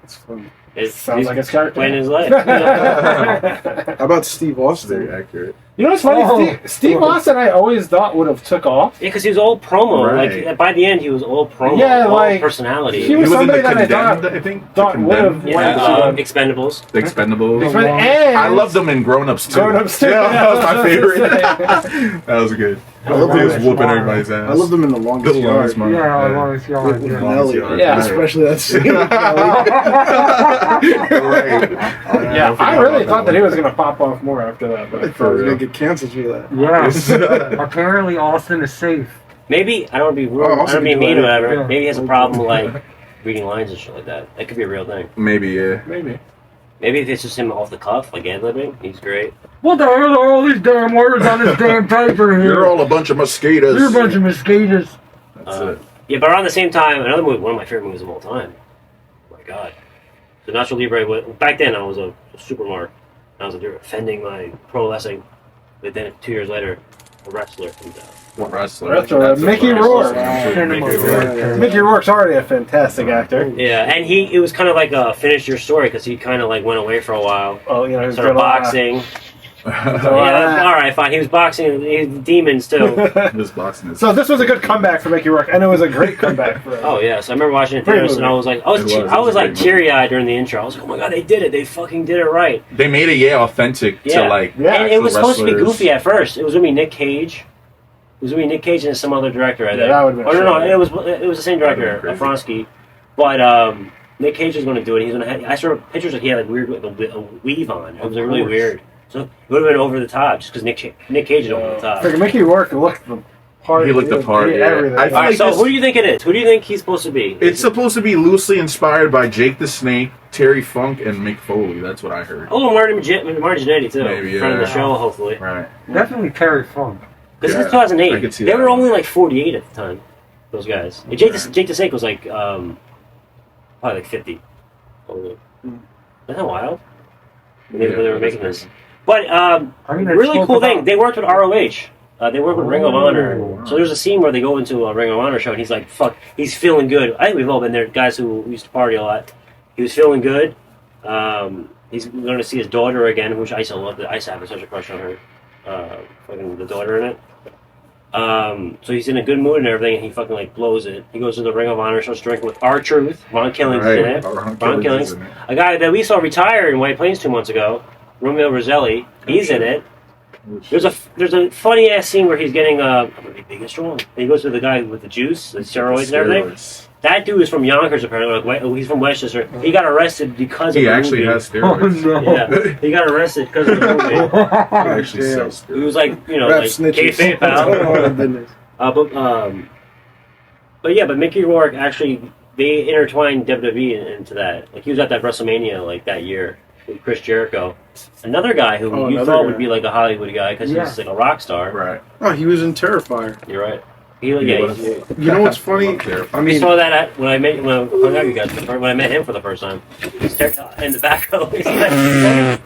Speaker 5: It's funny.
Speaker 4: Sounds like a character.
Speaker 3: Playing his life.
Speaker 5: How about Steve Austin?
Speaker 7: Very accurate.
Speaker 4: You know what's funny? Steve Austin, I always thought would have took off.
Speaker 3: Yeah, because he was all promo.
Speaker 7: Right.
Speaker 3: Like by the end, he was all promo.
Speaker 4: Yeah,
Speaker 3: all
Speaker 4: like,
Speaker 3: personality.
Speaker 4: he was
Speaker 7: in
Speaker 4: somebody
Speaker 7: the
Speaker 4: that I
Speaker 7: Condemned, I think.
Speaker 4: thought would have went
Speaker 3: Expendables.
Speaker 7: The Expendables.
Speaker 4: and
Speaker 7: I loved them in Grown Ups too.
Speaker 4: Grown Ups too.
Speaker 7: Yeah, that was my favorite.
Speaker 4: saying.
Speaker 7: That was good.
Speaker 5: I love
Speaker 7: He was
Speaker 5: them.
Speaker 7: whooping everybody's ass.
Speaker 5: I love them in the longest
Speaker 7: The
Speaker 5: yard.
Speaker 7: longest month.
Speaker 6: Yeah, longest yard.
Speaker 5: With
Speaker 6: Yeah.
Speaker 5: Nelly.
Speaker 4: Yeah.
Speaker 5: Especially that scene.
Speaker 7: Right.
Speaker 4: Yeah, I really thought that he was going to pop off more after that.
Speaker 5: I
Speaker 4: But
Speaker 5: thought he was going to get canceled for that.
Speaker 6: Yeah. Apparently, Austin is safe.
Speaker 3: Maybe I don't want to be rude.
Speaker 5: Oh,
Speaker 3: I don't want to be
Speaker 5: also
Speaker 3: mean or
Speaker 5: good.
Speaker 3: whatever.
Speaker 6: Yeah.
Speaker 3: Maybe he has a problem with like reading lines and shit like that. That could be a real thing.
Speaker 7: Maybe, yeah.
Speaker 4: maybe.
Speaker 3: Maybe if it's just him off the cuff, like ad-libbing, he's great.
Speaker 6: What the hell are all these damn words on this damn paper here?
Speaker 7: You're all a bunch of mosquitoes.
Speaker 6: You're a bunch of mosquitoes.
Speaker 7: That's it.
Speaker 3: Yeah, but around the same time, another movie, one of my favorite movies of all time. Oh my god. So Nacho Libre, back then I was a supermark. I was defending my pro wrestling. But then 2 years later, a wrestler comes out.
Speaker 7: What wrestler?
Speaker 4: That's right. Mickey Rourke.
Speaker 6: Cinema.
Speaker 4: Mickey Rourke's already a fantastic actor.
Speaker 3: Yeah, and it was kind of like a finish your story because he kind of like went away for a while.
Speaker 4: Oh, you know, he's
Speaker 3: Started
Speaker 4: doing a lot of-
Speaker 3: boxing.
Speaker 4: So,
Speaker 3: Yeah, all right, fine. He was boxing. He was demons too.
Speaker 7: This boxing is.
Speaker 4: So this was a good comeback for Mickey Rourke, and it was a great comeback for him.
Speaker 3: Oh yeah, so I remember watching it in
Speaker 4: Great
Speaker 3: theaters, and I
Speaker 4: movie.
Speaker 3: was like,
Speaker 7: It was a
Speaker 3: like
Speaker 7: great movie.
Speaker 3: teary eyed during the intro. I was like, oh my god, they did it! They fucking did it right.
Speaker 7: They made it, authentic
Speaker 3: Yeah.
Speaker 7: to like.
Speaker 4: Yeah,
Speaker 3: And it was supposed to be
Speaker 7: wrestlers.
Speaker 3: goofy at first. It was gonna be Nick Cage. It was gonna be Nick Cage and some other director. I think.
Speaker 4: that would've been
Speaker 3: Oh no,
Speaker 4: shit.
Speaker 3: it was the same director,
Speaker 7: That would've been
Speaker 3: Fronsky. But Nick Cage was gonna do it. He's gonna. I saw pictures like he had like weird a weave on. It was really weird. So it would have been over the top just because Nick Cage is over the top.
Speaker 4: Like Mickey Rourke looked the part.
Speaker 7: He looked the part,
Speaker 4: did
Speaker 7: yeah.
Speaker 4: everything.
Speaker 7: I feel
Speaker 3: All right,
Speaker 7: like
Speaker 3: so
Speaker 7: this-
Speaker 3: who do you think it is? Who do you think he's supposed to be?
Speaker 7: It's supposed to be loosely inspired by Jake the Snake, Terry Funk, and Mick Foley. That's what I heard.
Speaker 3: Oh, Martin Jannetty too.
Speaker 7: Maybe,
Speaker 3: Friend of the
Speaker 7: yeah.
Speaker 3: show, hopefully.
Speaker 7: Right.
Speaker 6: Definitely Terry Funk.
Speaker 3: Because
Speaker 7: Yeah,
Speaker 3: it's 2008.
Speaker 7: I could see
Speaker 3: they
Speaker 7: that.
Speaker 3: were only like 48 at the time. Those guys. And Jake the Snake was like probably like 50. Isn't that wild? Maybe
Speaker 7: Yeah,
Speaker 3: they were
Speaker 7: that is
Speaker 3: making this.
Speaker 7: crazy.
Speaker 3: But
Speaker 6: I mean, it's
Speaker 3: really
Speaker 6: spoke
Speaker 3: cool thing.
Speaker 6: about-
Speaker 3: They worked with ROH. They work with Ring of Honor.
Speaker 7: wow.
Speaker 3: So there's a scene where they go into a Ring of Honor show and he's like, fuck, he's feeling good. I think we've all been there, guys who used to party a lot. He was feeling good. He's going to see his daughter again, which I used to love. I used to have such a crush on her. Fucking the daughter in it. So he's in a good mood and everything, and he fucking like blows it. He goes to the Ring of Honor, starts drinking with R-Truth. Ron Killings is in it.
Speaker 7: Ron
Speaker 3: Ron
Speaker 7: Killings
Speaker 3: Killings.
Speaker 7: is in it.
Speaker 3: A guy that we saw retire in White Plains 2 months ago, Romeo Roselli. He's in it. There's a funny ass scene where he's getting I'm gonna be big and strong. And he goes to the guy with the juice, the steroids and everything.
Speaker 7: Steroids.
Speaker 3: That dude is from Yonkers apparently. Like, he's from Westchester. He got arrested because of
Speaker 7: He
Speaker 3: the
Speaker 7: actually
Speaker 3: movie.
Speaker 7: has steroids.
Speaker 6: Oh, no.
Speaker 3: Yeah, he got arrested because of the movie.
Speaker 7: He actually
Speaker 5: damn.
Speaker 7: sells
Speaker 3: He
Speaker 7: steroids.
Speaker 3: was like, you know,
Speaker 5: Rap
Speaker 3: like
Speaker 5: snitches.
Speaker 3: kayfabe pal.
Speaker 5: Oh, goodness.
Speaker 3: But Mickey Rourke actually they intertwined WWE into that. Like he was at that WrestleMania like that year with Chris Jericho, another guy who
Speaker 5: Oh,
Speaker 3: you
Speaker 5: another
Speaker 3: thought
Speaker 5: guy.
Speaker 3: would be like a Hollywood guy because
Speaker 6: Yeah.
Speaker 3: he's like a rock star.
Speaker 7: Right.
Speaker 5: Oh, he was in Terrifier.
Speaker 3: You're right. He
Speaker 7: was.
Speaker 5: You know what's funny?
Speaker 7: Love Terrifier.
Speaker 5: I
Speaker 3: We
Speaker 5: mean,
Speaker 3: saw that when I hung out with you guys when I met him for the first time. He's in the back row. He's like,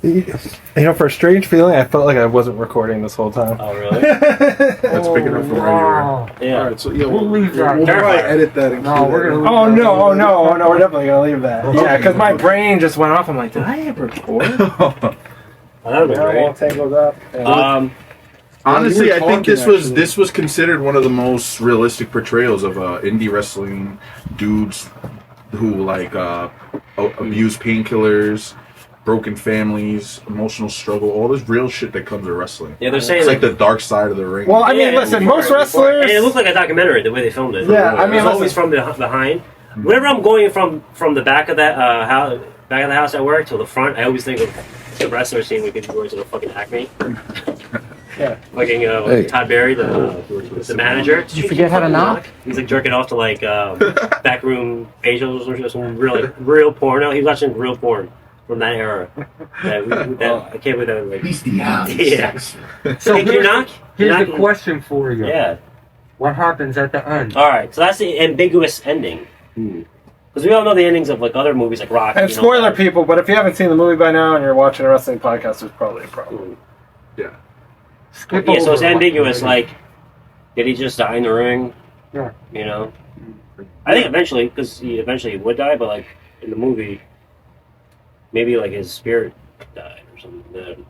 Speaker 4: You know, for a strange feeling, I felt like I wasn't recording this whole time.
Speaker 3: oh really?
Speaker 7: That's big enough for where you were.
Speaker 6: Wow.
Speaker 3: Yeah.
Speaker 5: all right, so yeah,
Speaker 6: We'll leave that.
Speaker 5: We'll probably
Speaker 3: Terrifier.
Speaker 5: edit that. And
Speaker 6: No,
Speaker 5: keep
Speaker 6: we're
Speaker 5: that.
Speaker 6: gonna-
Speaker 4: Oh no, we're definitely gonna leave that. Yeah, because my brain just went off. I'm like, did I ever record?
Speaker 3: Oh, that would be
Speaker 4: Now it
Speaker 3: great.
Speaker 4: all tangled up.
Speaker 7: Honestly,
Speaker 5: you were
Speaker 7: I think
Speaker 5: talking,
Speaker 7: this was considered one of the most realistic portrayals of indie wrestling dudes who like abuse painkillers, broken families, emotional struggle, all this real shit that comes with wrestling.
Speaker 3: Yeah, they're saying
Speaker 7: It's like the dark side of the ring.
Speaker 4: Well, I mean,
Speaker 3: Yeah,
Speaker 4: listen, most
Speaker 3: and it
Speaker 4: wrestlers.
Speaker 3: looked like a documentary the way they filmed it.
Speaker 4: Yeah, I mean,
Speaker 3: it was always
Speaker 4: listen.
Speaker 3: from the behind. Whenever I'm going from the back of that back of the house at work to the front, I always think of the wrestler scene with George in a fucking Acme.
Speaker 4: Yeah.
Speaker 3: Fucking Todd Berry, the manager. Did
Speaker 8: you forget how to knock?
Speaker 3: He's like jerking off to like backroom facials or some real porno. He was watching real porn from that era. I can't believe that. Like, yeah.
Speaker 6: So
Speaker 3: Hey, can you knock?
Speaker 6: Here's
Speaker 3: Knock-
Speaker 6: the question for you.
Speaker 3: Yeah.
Speaker 6: What happens at the end?
Speaker 3: All right. So that's the ambiguous ending. Because we all know the endings of like other movies like Rock.
Speaker 4: And spoiler people, but if you haven't seen the movie by now and you're watching a wrestling podcast, there's probably a problem.
Speaker 7: yeah.
Speaker 6: Skip
Speaker 3: Yeah, so it's
Speaker 6: over one.
Speaker 3: ambiguous. Like, did he just die in the ring?
Speaker 6: Yeah.
Speaker 3: You know, I think eventually, because he eventually would die, but like, in the movie, maybe like his spirit died or something.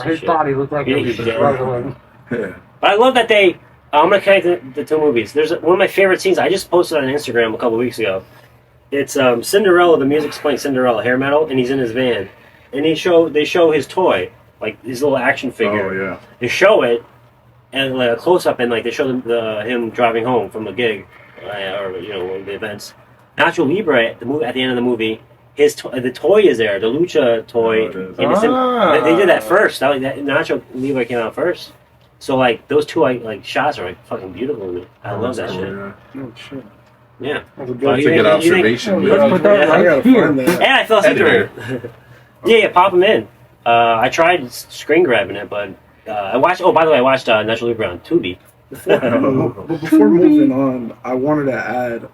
Speaker 6: His body looked like it was struggling.
Speaker 7: Yeah.
Speaker 3: But I love that they. I'm gonna connect the two movies. There's one of my favorite scenes. I just posted on Instagram a couple weeks ago. It's Cinderella. The music's playing Cinderella, hair metal, and he's in his van, and they show his toy, like his little action figure.
Speaker 7: Oh yeah.
Speaker 3: They show it, and like a close up, and like they show him driving home from the gig, or one of the events. Nacho Libre at the end of the movie. The toy is there, the Lucha toy. They did that first. That Nacho Libre came out first. So like those two shots are like fucking beautiful to me. I love that shit.
Speaker 7: Yeah.
Speaker 5: Oh shit.
Speaker 3: Yeah.
Speaker 5: That's a
Speaker 7: That's a good observation.
Speaker 6: Let's put that
Speaker 5: I
Speaker 6: right
Speaker 5: gotta
Speaker 6: here.
Speaker 5: find that.
Speaker 3: And I fell asleep during it. Yeah, pop them in. I tried screen grabbing it, but I watched. Oh, by the way, I watched Nacho Libre on Tubi.
Speaker 5: But before moving on, I wanted to add,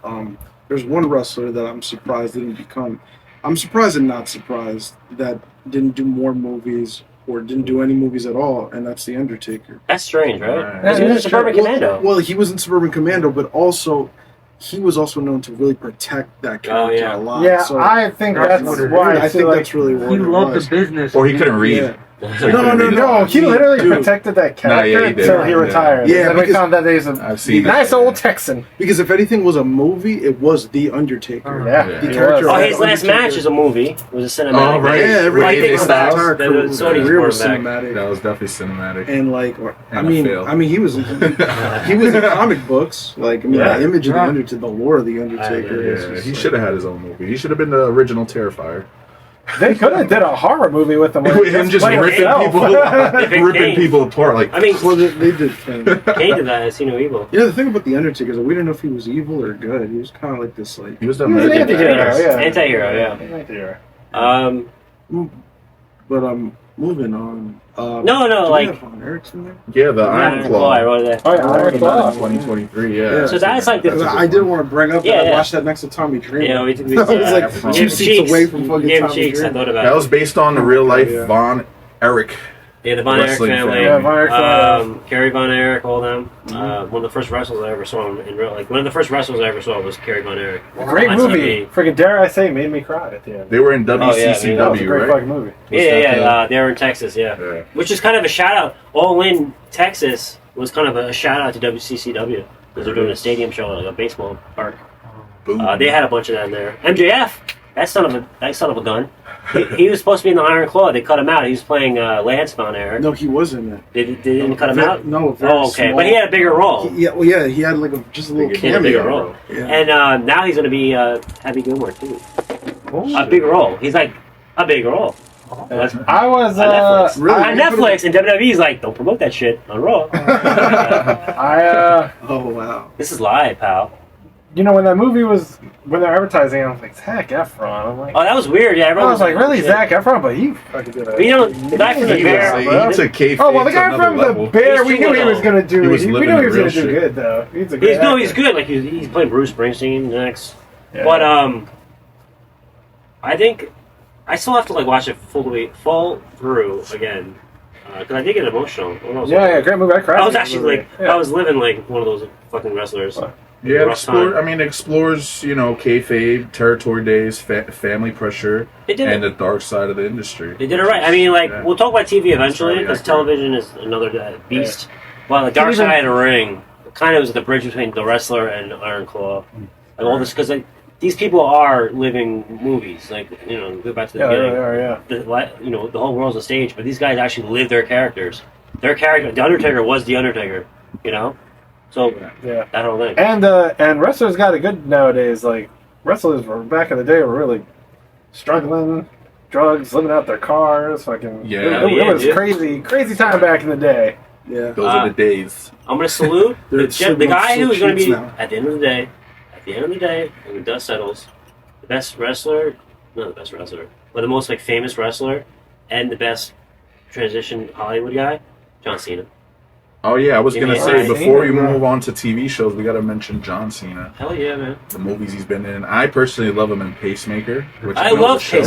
Speaker 5: there's one wrestler that I'm surprised didn't become. I'm surprised and not surprised that didn't do more movies or didn't do any movies at all, and that's The Undertaker.
Speaker 3: That's strange, right?
Speaker 7: Right.
Speaker 3: Because he was in Suburban Commando.
Speaker 5: Well, he was in Suburban Commando, but also he was also known to really protect that character
Speaker 3: yeah.
Speaker 5: a lot.
Speaker 4: Yeah,
Speaker 5: so
Speaker 4: I think
Speaker 6: that's
Speaker 4: that's
Speaker 6: what it
Speaker 4: why
Speaker 6: is.
Speaker 5: I think that's really what
Speaker 6: He
Speaker 5: it
Speaker 6: loved
Speaker 5: was.
Speaker 6: the business.
Speaker 7: Or he couldn't read.
Speaker 5: Yeah.
Speaker 7: So he couldn't read
Speaker 4: No,
Speaker 7: it.
Speaker 4: he literally
Speaker 5: Dude.
Speaker 4: protected that character
Speaker 7: yeah, he did.
Speaker 4: until he
Speaker 7: Yeah.
Speaker 4: retired.
Speaker 5: Yeah,
Speaker 4: and then we
Speaker 5: because-
Speaker 4: found that he's
Speaker 7: I've
Speaker 4: a
Speaker 7: seen
Speaker 4: nice
Speaker 7: that,
Speaker 4: old
Speaker 7: yeah.
Speaker 4: Texan.
Speaker 5: Because if anything was a movie, it was The Undertaker.
Speaker 4: Yeah,
Speaker 7: Yeah.
Speaker 5: The
Speaker 4: he
Speaker 5: character.
Speaker 4: was.
Speaker 3: Oh,
Speaker 5: of
Speaker 3: his last
Speaker 5: Undertaker.
Speaker 3: match is a movie. It was a cinematic.
Speaker 7: Oh, right.
Speaker 5: Yeah, everything
Speaker 3: Right,
Speaker 5: his
Speaker 3: Styles,
Speaker 5: entire
Speaker 3: the
Speaker 5: career
Speaker 3: Sony's
Speaker 5: career was
Speaker 3: quarterback.
Speaker 5: cinematic.
Speaker 7: That was definitely cinematic.
Speaker 5: And like, I
Speaker 7: And a fail.
Speaker 5: mean, he was in comic books. Like, I mean,
Speaker 4: Yeah.
Speaker 5: the image of the
Speaker 6: Yeah.
Speaker 5: Undertaker, the lore of the Undertaker. is
Speaker 7: Yeah,
Speaker 5: just
Speaker 7: he
Speaker 5: like-
Speaker 7: should have had his own movie. He should have been the original Terrifier.
Speaker 4: They could have did a horror movie with him.
Speaker 7: With him just
Speaker 4: playing
Speaker 7: ripping
Speaker 4: himself.
Speaker 7: people, ripping people apart. Like,
Speaker 3: I mean,
Speaker 5: Well, they did. Kane.
Speaker 3: Kane did that. I see no evil.
Speaker 5: You know, the thing about the Undertaker is that we didn't know if he was evil or good. He was kind of like this, like.
Speaker 7: he was
Speaker 4: He was an
Speaker 7: the
Speaker 4: anti-hero, yeah.
Speaker 3: Anti-hero, yeah.
Speaker 4: Anti-hero.
Speaker 5: But moving on.
Speaker 3: No,
Speaker 5: do we
Speaker 3: like
Speaker 5: have Von Erich's in there?
Speaker 7: Yeah, the Iron Claw.
Speaker 3: I wrote that.
Speaker 4: Oh, yeah, Iron
Speaker 7: In
Speaker 4: Claw.
Speaker 7: 2023, yeah.
Speaker 5: Yeah.
Speaker 3: So that's like the-
Speaker 7: That's a good
Speaker 5: I did
Speaker 7: one.
Speaker 5: want to bring up that
Speaker 3: Yeah,
Speaker 5: I
Speaker 3: yeah.
Speaker 5: watched that next to Tommy Dreamer.
Speaker 3: Yeah, we
Speaker 5: I was like
Speaker 7: From
Speaker 5: two seats away from fucking
Speaker 3: Gave him
Speaker 5: Tommy
Speaker 3: cheeks. I
Speaker 5: Dreamer.
Speaker 3: thought about
Speaker 7: That
Speaker 3: it.
Speaker 7: was based on the real life
Speaker 5: Yeah.
Speaker 7: Von Erich.
Speaker 3: Yeah, the Von Erich
Speaker 7: wrestling
Speaker 3: family.
Speaker 4: Yeah, Von Erich family.
Speaker 3: Kerry Von Erich, all them. One of the first wrestlers I ever saw in real. Like one of the first wrestlers I ever saw was Kerry Von Erich.
Speaker 4: Great
Speaker 3: On
Speaker 4: movie.
Speaker 3: TV.
Speaker 4: Freaking dare I say, made me cry at the end.
Speaker 7: They were in
Speaker 3: Oh, yeah, I mean,
Speaker 4: That was a
Speaker 7: WCCW,
Speaker 4: great
Speaker 7: right?
Speaker 4: fucking movie.
Speaker 3: Yeah. They're in Texas, yeah.
Speaker 7: Yeah.
Speaker 3: Which is kind of a shout out. All in Texas was kind of a shout out to WCCW because they're doing a stadium show at like a baseball park.
Speaker 7: Boom.
Speaker 3: They had a bunch of them there. MJF, that son of a gun. He was supposed to be in the Iron Claw. They cut him out. He was playing Lance Von Erich.
Speaker 5: No, he was in it.
Speaker 3: They didn't cut him
Speaker 5: Very-
Speaker 3: out.
Speaker 5: No, very
Speaker 3: Oh, okay,
Speaker 5: small.
Speaker 3: but he had a bigger role.
Speaker 5: He had like just a little
Speaker 7: He
Speaker 3: He had a bigger
Speaker 5: cameo.
Speaker 3: role.
Speaker 5: Yeah.
Speaker 3: And now he's going to be Happy Gilmore too. A big role. He's like a big role. That's on
Speaker 4: I was
Speaker 3: Netflix.
Speaker 5: Really?
Speaker 3: On Netflix, and WWE's like, don't promote that shit on Raw.
Speaker 5: Oh wow.
Speaker 3: This is live, pal.
Speaker 4: when that movie was when they're advertising, I was like Zac Efron. I'm like,
Speaker 3: Oh, that was weird. Yeah,
Speaker 4: I
Speaker 3: everyone
Speaker 4: was like, really
Speaker 3: shit.
Speaker 4: Zac Efron, but he fucking did
Speaker 3: But you know, the guy from the
Speaker 7: He
Speaker 3: Bear.
Speaker 7: was- he took kayfabe
Speaker 4: Oh well, the
Speaker 7: to
Speaker 4: guy
Speaker 7: another
Speaker 4: from
Speaker 7: level.
Speaker 4: the Bear, we
Speaker 3: He's
Speaker 4: knew he
Speaker 3: doing
Speaker 4: was gonna do.
Speaker 7: He was
Speaker 4: we
Speaker 7: living
Speaker 4: knew he
Speaker 7: the
Speaker 4: was gonna
Speaker 7: real
Speaker 4: do
Speaker 7: shit.
Speaker 4: good though. He's a good.
Speaker 3: He's
Speaker 4: actor.
Speaker 3: good. Like he's playing Bruce Springsteen next.
Speaker 4: Yeah.
Speaker 3: But I think I still have to like watch it full through again because I did get emotional.
Speaker 4: Yeah, great movie. I cried.
Speaker 3: I was actually like
Speaker 4: Yeah.
Speaker 3: I was living like one of those fucking wrestlers.
Speaker 4: What?
Speaker 7: Yeah,
Speaker 3: Rough time.
Speaker 7: explores, kayfabe, territory days, family pressure,
Speaker 3: They did
Speaker 7: and
Speaker 3: it.
Speaker 7: the dark side of the industry.
Speaker 3: They did it right. I mean, like
Speaker 7: Yeah.
Speaker 3: we'll talk about TV eventually
Speaker 7: That's
Speaker 3: because
Speaker 7: very
Speaker 3: television is another beast. Well, the dark
Speaker 4: Even-
Speaker 3: side of the ring kind of was the bridge between the wrestler and Iron Claw. Like all this because these people are living movies. Like go back to the
Speaker 4: Yeah, they
Speaker 3: beginning.
Speaker 4: really are. Yeah.
Speaker 3: The whole world's a stage, but these guys actually live their characters. Their character, the Undertaker, was the Undertaker. So
Speaker 4: Yeah.
Speaker 3: that whole thing.
Speaker 4: And wrestlers got it good nowadays. Like wrestlers were back in the day were really struggling, drugs, living out their cars. Fucking
Speaker 7: Yeah.
Speaker 4: it was
Speaker 3: dude.
Speaker 4: crazy time back in the day.
Speaker 5: Yeah.
Speaker 7: Those are the days.
Speaker 3: I'm gonna salute
Speaker 5: They're
Speaker 3: the guy
Speaker 5: silk
Speaker 3: who's gonna be
Speaker 5: sheets now.
Speaker 3: at the end of the day. At the end of the day, when the dust settles, the best wrestler, not the best wrestler, but the most famous wrestler, and the best transition Hollywood guy, John Cena.
Speaker 7: Oh yeah, I was gonna
Speaker 3: Yeah,
Speaker 7: say
Speaker 3: right.
Speaker 7: before we move on to TV shows, we gotta mention John Cena,
Speaker 3: Hell yeah, man!
Speaker 7: the movies he's been in. I personally love him in Pacemaker, which
Speaker 3: I
Speaker 7: was
Speaker 3: love
Speaker 7: a show.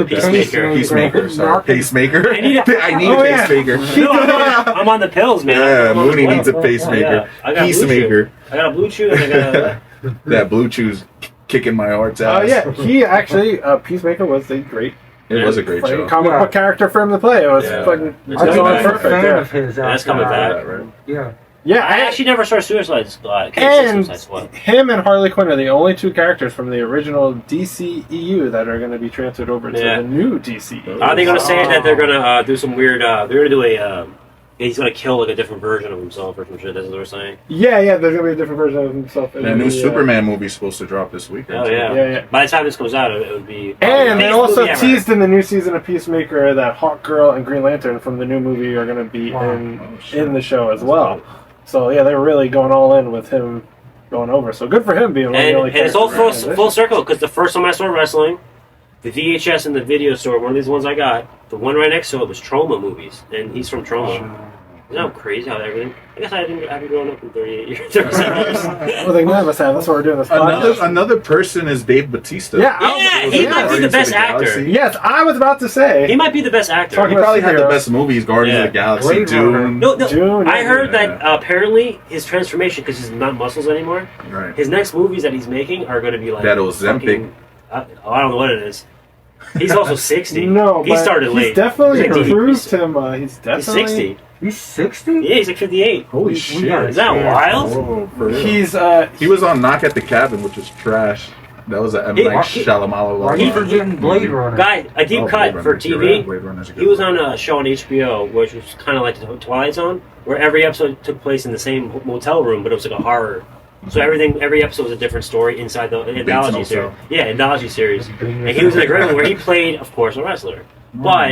Speaker 3: Peacemaker.
Speaker 7: Peacemaker, sorry, Pacemaker.
Speaker 3: I need a-
Speaker 7: Pacemaker.
Speaker 3: No, I'm on the pills, man.
Speaker 7: Yeah,
Speaker 3: I'm on the
Speaker 7: Mooney needs a
Speaker 3: pills.
Speaker 7: pacemaker.
Speaker 3: Yeah, I got Blue
Speaker 7: Peacemaker.
Speaker 3: Chew. I got a Blue Chew and I got a...
Speaker 7: That Blue Chew's kicking my heart's
Speaker 4: Oh
Speaker 7: ass.
Speaker 4: yeah, he actually Peacemaker was a great
Speaker 7: It was a great
Speaker 4: fucking
Speaker 7: show.
Speaker 4: comic book character for him to play. It was
Speaker 7: Yeah.
Speaker 4: fucking
Speaker 3: It's
Speaker 6: I
Speaker 3: coming
Speaker 6: think
Speaker 3: back.
Speaker 6: I'm a
Speaker 4: perfect.
Speaker 6: fan
Speaker 4: Yeah.
Speaker 6: of his.
Speaker 3: That's
Speaker 6: after
Speaker 3: coming
Speaker 6: that.
Speaker 3: back.
Speaker 7: Right.
Speaker 6: Yeah.
Speaker 4: Yeah,
Speaker 3: I actually never saw Suicide Squad.
Speaker 4: and
Speaker 3: Suicide Squad.
Speaker 4: him and Harley Quinn are the only two characters from the original DCEU that are going to be transferred over to
Speaker 3: Yeah.
Speaker 4: the new DCEU.
Speaker 3: Are they going to say that they're going to do some weird? They're going to do a. He's going to kill like a different version of himself or some shit. That's what they're saying.
Speaker 4: Yeah, there's going to be a different version of himself. In
Speaker 7: The new
Speaker 4: the,
Speaker 7: Superman movie's supposed to drop this weekend.
Speaker 3: Oh yeah.
Speaker 4: Yeah.
Speaker 3: By the time this comes out, it would be.
Speaker 4: And they
Speaker 3: biggest
Speaker 4: also
Speaker 3: movie ever.
Speaker 4: teased in the new season of Peacemaker that Hawkgirl and Green Lantern from the new movie are going to be
Speaker 6: Wow.
Speaker 4: in the show as well. So yeah, they're really going all in with him going over. So good for him being one of the only
Speaker 3: And it's all
Speaker 4: characters.
Speaker 3: full circle because the first time I saw wrestling, the VHS in the video store, one of these ones I got, the one right next to it was Troma movies, and he's from Troma. Isn't that crazy how everything? I guess I haven't grown up in 38 years. 37 years.
Speaker 4: Well, they none of us have. That's why we're doing this podcast.
Speaker 7: Another person is Dave Bautista.
Speaker 4: Yeah,
Speaker 3: Yeah, he might be the best actor.
Speaker 4: Yes, I was about to say.
Speaker 3: He might be the best actor.
Speaker 4: Talking
Speaker 7: He probably had the
Speaker 4: Superheroes.
Speaker 7: best movies: Guardians
Speaker 3: Yeah.
Speaker 7: of the Galaxy,
Speaker 6: Blade Runner.
Speaker 7: Dune.
Speaker 3: No,
Speaker 4: June,
Speaker 3: I heard
Speaker 7: yeah.
Speaker 3: that apparently his transformation, because he's not muscles anymore,
Speaker 7: Right.
Speaker 3: his next movies that he's making are going to be like
Speaker 7: That Ozempic.
Speaker 3: fucking- I don't know what it is. He's also 60.
Speaker 4: No,
Speaker 3: he
Speaker 4: but
Speaker 3: started late.
Speaker 4: he's definitely
Speaker 3: He's like
Speaker 4: improved him. He's definitely.
Speaker 3: He's 60.
Speaker 6: He's 60?
Speaker 3: Yeah, he's like 58.
Speaker 7: Holy
Speaker 6: We
Speaker 7: shit!
Speaker 6: got
Speaker 3: Is that
Speaker 6: Yeah.
Speaker 3: wild?
Speaker 7: Oh, for real.
Speaker 4: He's
Speaker 7: He was on Knock at the Cabin, which was trash. That was a M.
Speaker 3: He-
Speaker 7: Night
Speaker 3: he-
Speaker 7: Shyamalan.
Speaker 6: Why are you forgetting Blade Runner?
Speaker 3: Guy, a deep
Speaker 7: Oh,
Speaker 3: cut
Speaker 7: Blade
Speaker 3: for
Speaker 7: Runner, you're
Speaker 3: TV.
Speaker 7: right. Blade Runner's a good
Speaker 3: He was
Speaker 7: one.
Speaker 3: on a show on HBO, which was kind of like the Twilight Zone, where every episode took place in the same motel room, but it was like a horror. So every episode was a different story inside the anthology series.
Speaker 7: motel.
Speaker 3: Yeah, anthology series. And he was in a great one where he played, of course, a wrestler. But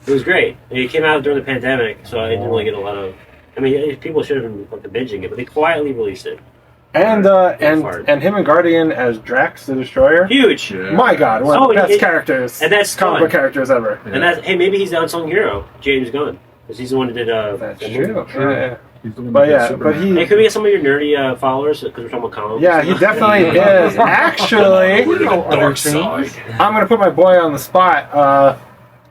Speaker 3: it was great. And it came out during the pandemic, so I didn't really get a lot of. I mean, people should have been fucking binging it, but they quietly released it.
Speaker 4: and
Speaker 3: Hard.
Speaker 4: him and Guardian as Drax the Destroyer.
Speaker 3: Huge.
Speaker 7: Yeah.
Speaker 4: My God, one of
Speaker 3: Oh,
Speaker 4: the best
Speaker 3: it-
Speaker 4: characters,
Speaker 3: and that's
Speaker 4: comic
Speaker 3: fun.
Speaker 4: book characters ever.
Speaker 7: Yeah.
Speaker 3: And that's, hey, maybe he's the unsung hero, James Gunn. Because he's the one that did
Speaker 4: That's
Speaker 3: the
Speaker 4: true.
Speaker 3: movie.
Speaker 4: Yeah.
Speaker 7: He's the one
Speaker 4: But
Speaker 7: that did
Speaker 4: yeah,
Speaker 7: Superman.
Speaker 4: but he.
Speaker 3: Hey, could we get some of your nerdy followers? Because we're talking about comics.
Speaker 4: Yeah, he definitely is. Actually,
Speaker 6: We know other things.
Speaker 4: I'm gonna put my boy on the spot.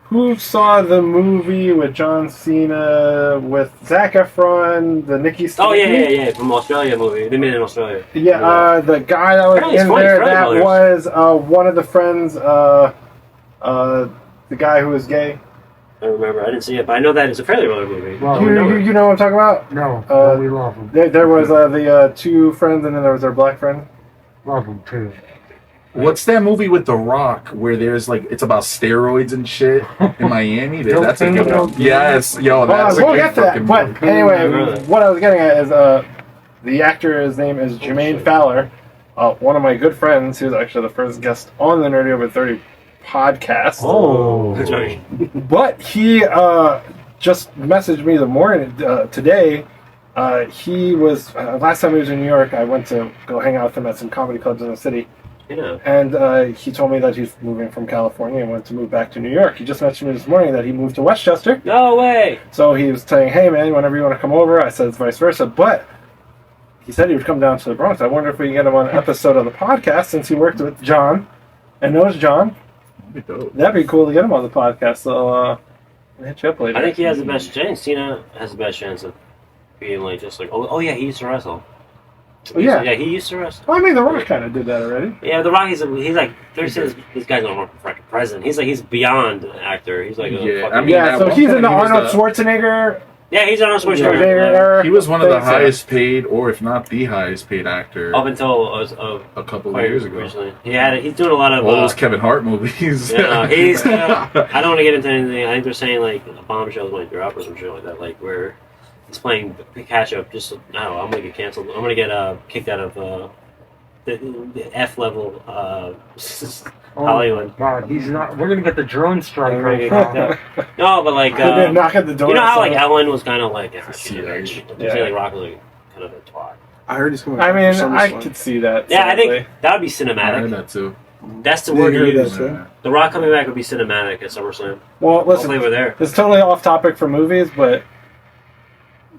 Speaker 4: Who saw the movie with John Cena with Zac Efron, the Nikki?
Speaker 3: Oh, yeah. From Australia movie. They made it in Australia.
Speaker 4: Yeah, the guy that was
Speaker 3: Apparently it's
Speaker 4: in
Speaker 3: funny,
Speaker 4: there,
Speaker 3: Friendly
Speaker 4: that
Speaker 3: Brothers.
Speaker 4: was one of the friends, the guy who was gay.
Speaker 3: I don't remember. I didn't see it, but I know that it's a fairly brother movie.
Speaker 6: Well,
Speaker 4: You know what I'm talking about?
Speaker 6: No,
Speaker 4: Uh,
Speaker 6: but we love him.
Speaker 4: There was the two friends, and then there was their black friend.
Speaker 6: Love him too.
Speaker 7: What's that movie with The Rock where there's like it's about steroids and shit in Miami?
Speaker 6: Bill
Speaker 7: That's a good
Speaker 6: Clinton.
Speaker 7: one. Yes, yo, that's a
Speaker 4: We'll
Speaker 7: good
Speaker 4: get to that.
Speaker 7: fucking
Speaker 4: But
Speaker 7: movie.
Speaker 4: anyway,
Speaker 3: Really?
Speaker 4: what I was getting at is the actor's name is Jermaine Fowler, one of my good friends, who's actually the first guest on the Nerdy Over 30 podcast.
Speaker 6: Oh.
Speaker 3: That's right.
Speaker 4: But he just messaged me the morning today. He was last time he was in New York. I went to go hang out with him at some comedy clubs in the city,
Speaker 3: Yeah.
Speaker 4: and he told me that he's moving from California and wanted to move back to New York. He just mentioned me this morning that he moved to Westchester.
Speaker 3: No way.
Speaker 4: So he was saying, "Hey man, whenever you want to come over," I said it's vice versa. But he said he would come down to the Bronx. I wonder if we can get him on an episode of the podcast since he worked with John and knows John.
Speaker 7: That'd be dope.
Speaker 4: That'd be cool to get him on the podcast. So I'll hit you up later.
Speaker 3: I think he has the best chance. Cena has the best chance of being like, just like, oh yeah, he used to wrestle.
Speaker 4: Oh, yeah.
Speaker 3: Yeah, he used to wrestle.
Speaker 4: Well, I mean, The Rock kind of did that already.
Speaker 3: Yeah, The Rock, he's like, there's this guy's not a fucking president. He's beyond an actor. He's like a
Speaker 7: Yeah,
Speaker 3: fucking,
Speaker 7: I mean,
Speaker 4: Yeah,
Speaker 7: at
Speaker 4: so
Speaker 7: one
Speaker 4: he's
Speaker 7: point
Speaker 4: in the
Speaker 7: he was
Speaker 4: Arnold
Speaker 7: the-
Speaker 4: Schwarzenegger.
Speaker 3: yeah, he's on a switch
Speaker 4: era.
Speaker 7: He was one of the
Speaker 4: things, yeah.
Speaker 7: highest paid, or if not the highest paid actor,
Speaker 3: up until
Speaker 7: a couple of
Speaker 3: quite
Speaker 7: years ago.
Speaker 3: recently. He's doing a lot of.
Speaker 7: All those Kevin Hart movies.
Speaker 3: Yeah, he's. I don't want to get into anything. I think they're saying like Bombshells might drop or some shit like that. Like where he's playing catch up. Just I don't know. I'm gonna get canceled. I'm gonna get kicked out of the F level Hollywood.
Speaker 6: God, he's not. We're gonna get the drone strike
Speaker 3: I'm gonna
Speaker 6: right
Speaker 3: get
Speaker 6: now.
Speaker 3: kicked out. No, but like
Speaker 4: They did knock at the door.
Speaker 3: you know how like
Speaker 4: so-
Speaker 3: Ellen was kind of like she's a
Speaker 7: Yeah.
Speaker 3: bitch.
Speaker 4: Yeah.
Speaker 3: Yeah. Like Rock was like kind of a twat.
Speaker 5: I heard he's coming.
Speaker 4: I
Speaker 5: back
Speaker 4: mean,
Speaker 5: for
Speaker 4: I
Speaker 5: SummerSlam.
Speaker 4: could see that.
Speaker 3: Yeah, I
Speaker 4: sadly.
Speaker 3: think that would be
Speaker 7: I heard
Speaker 3: cinematic.
Speaker 7: that too.
Speaker 3: That's the
Speaker 5: Did
Speaker 3: word
Speaker 5: you
Speaker 3: to
Speaker 5: hear
Speaker 3: use.
Speaker 5: that too?
Speaker 3: The Rock coming back would be cinematic at SummerSlam.
Speaker 4: Well,
Speaker 3: Hopefully
Speaker 4: listen,
Speaker 3: we're there.
Speaker 4: it's totally off topic for movies, but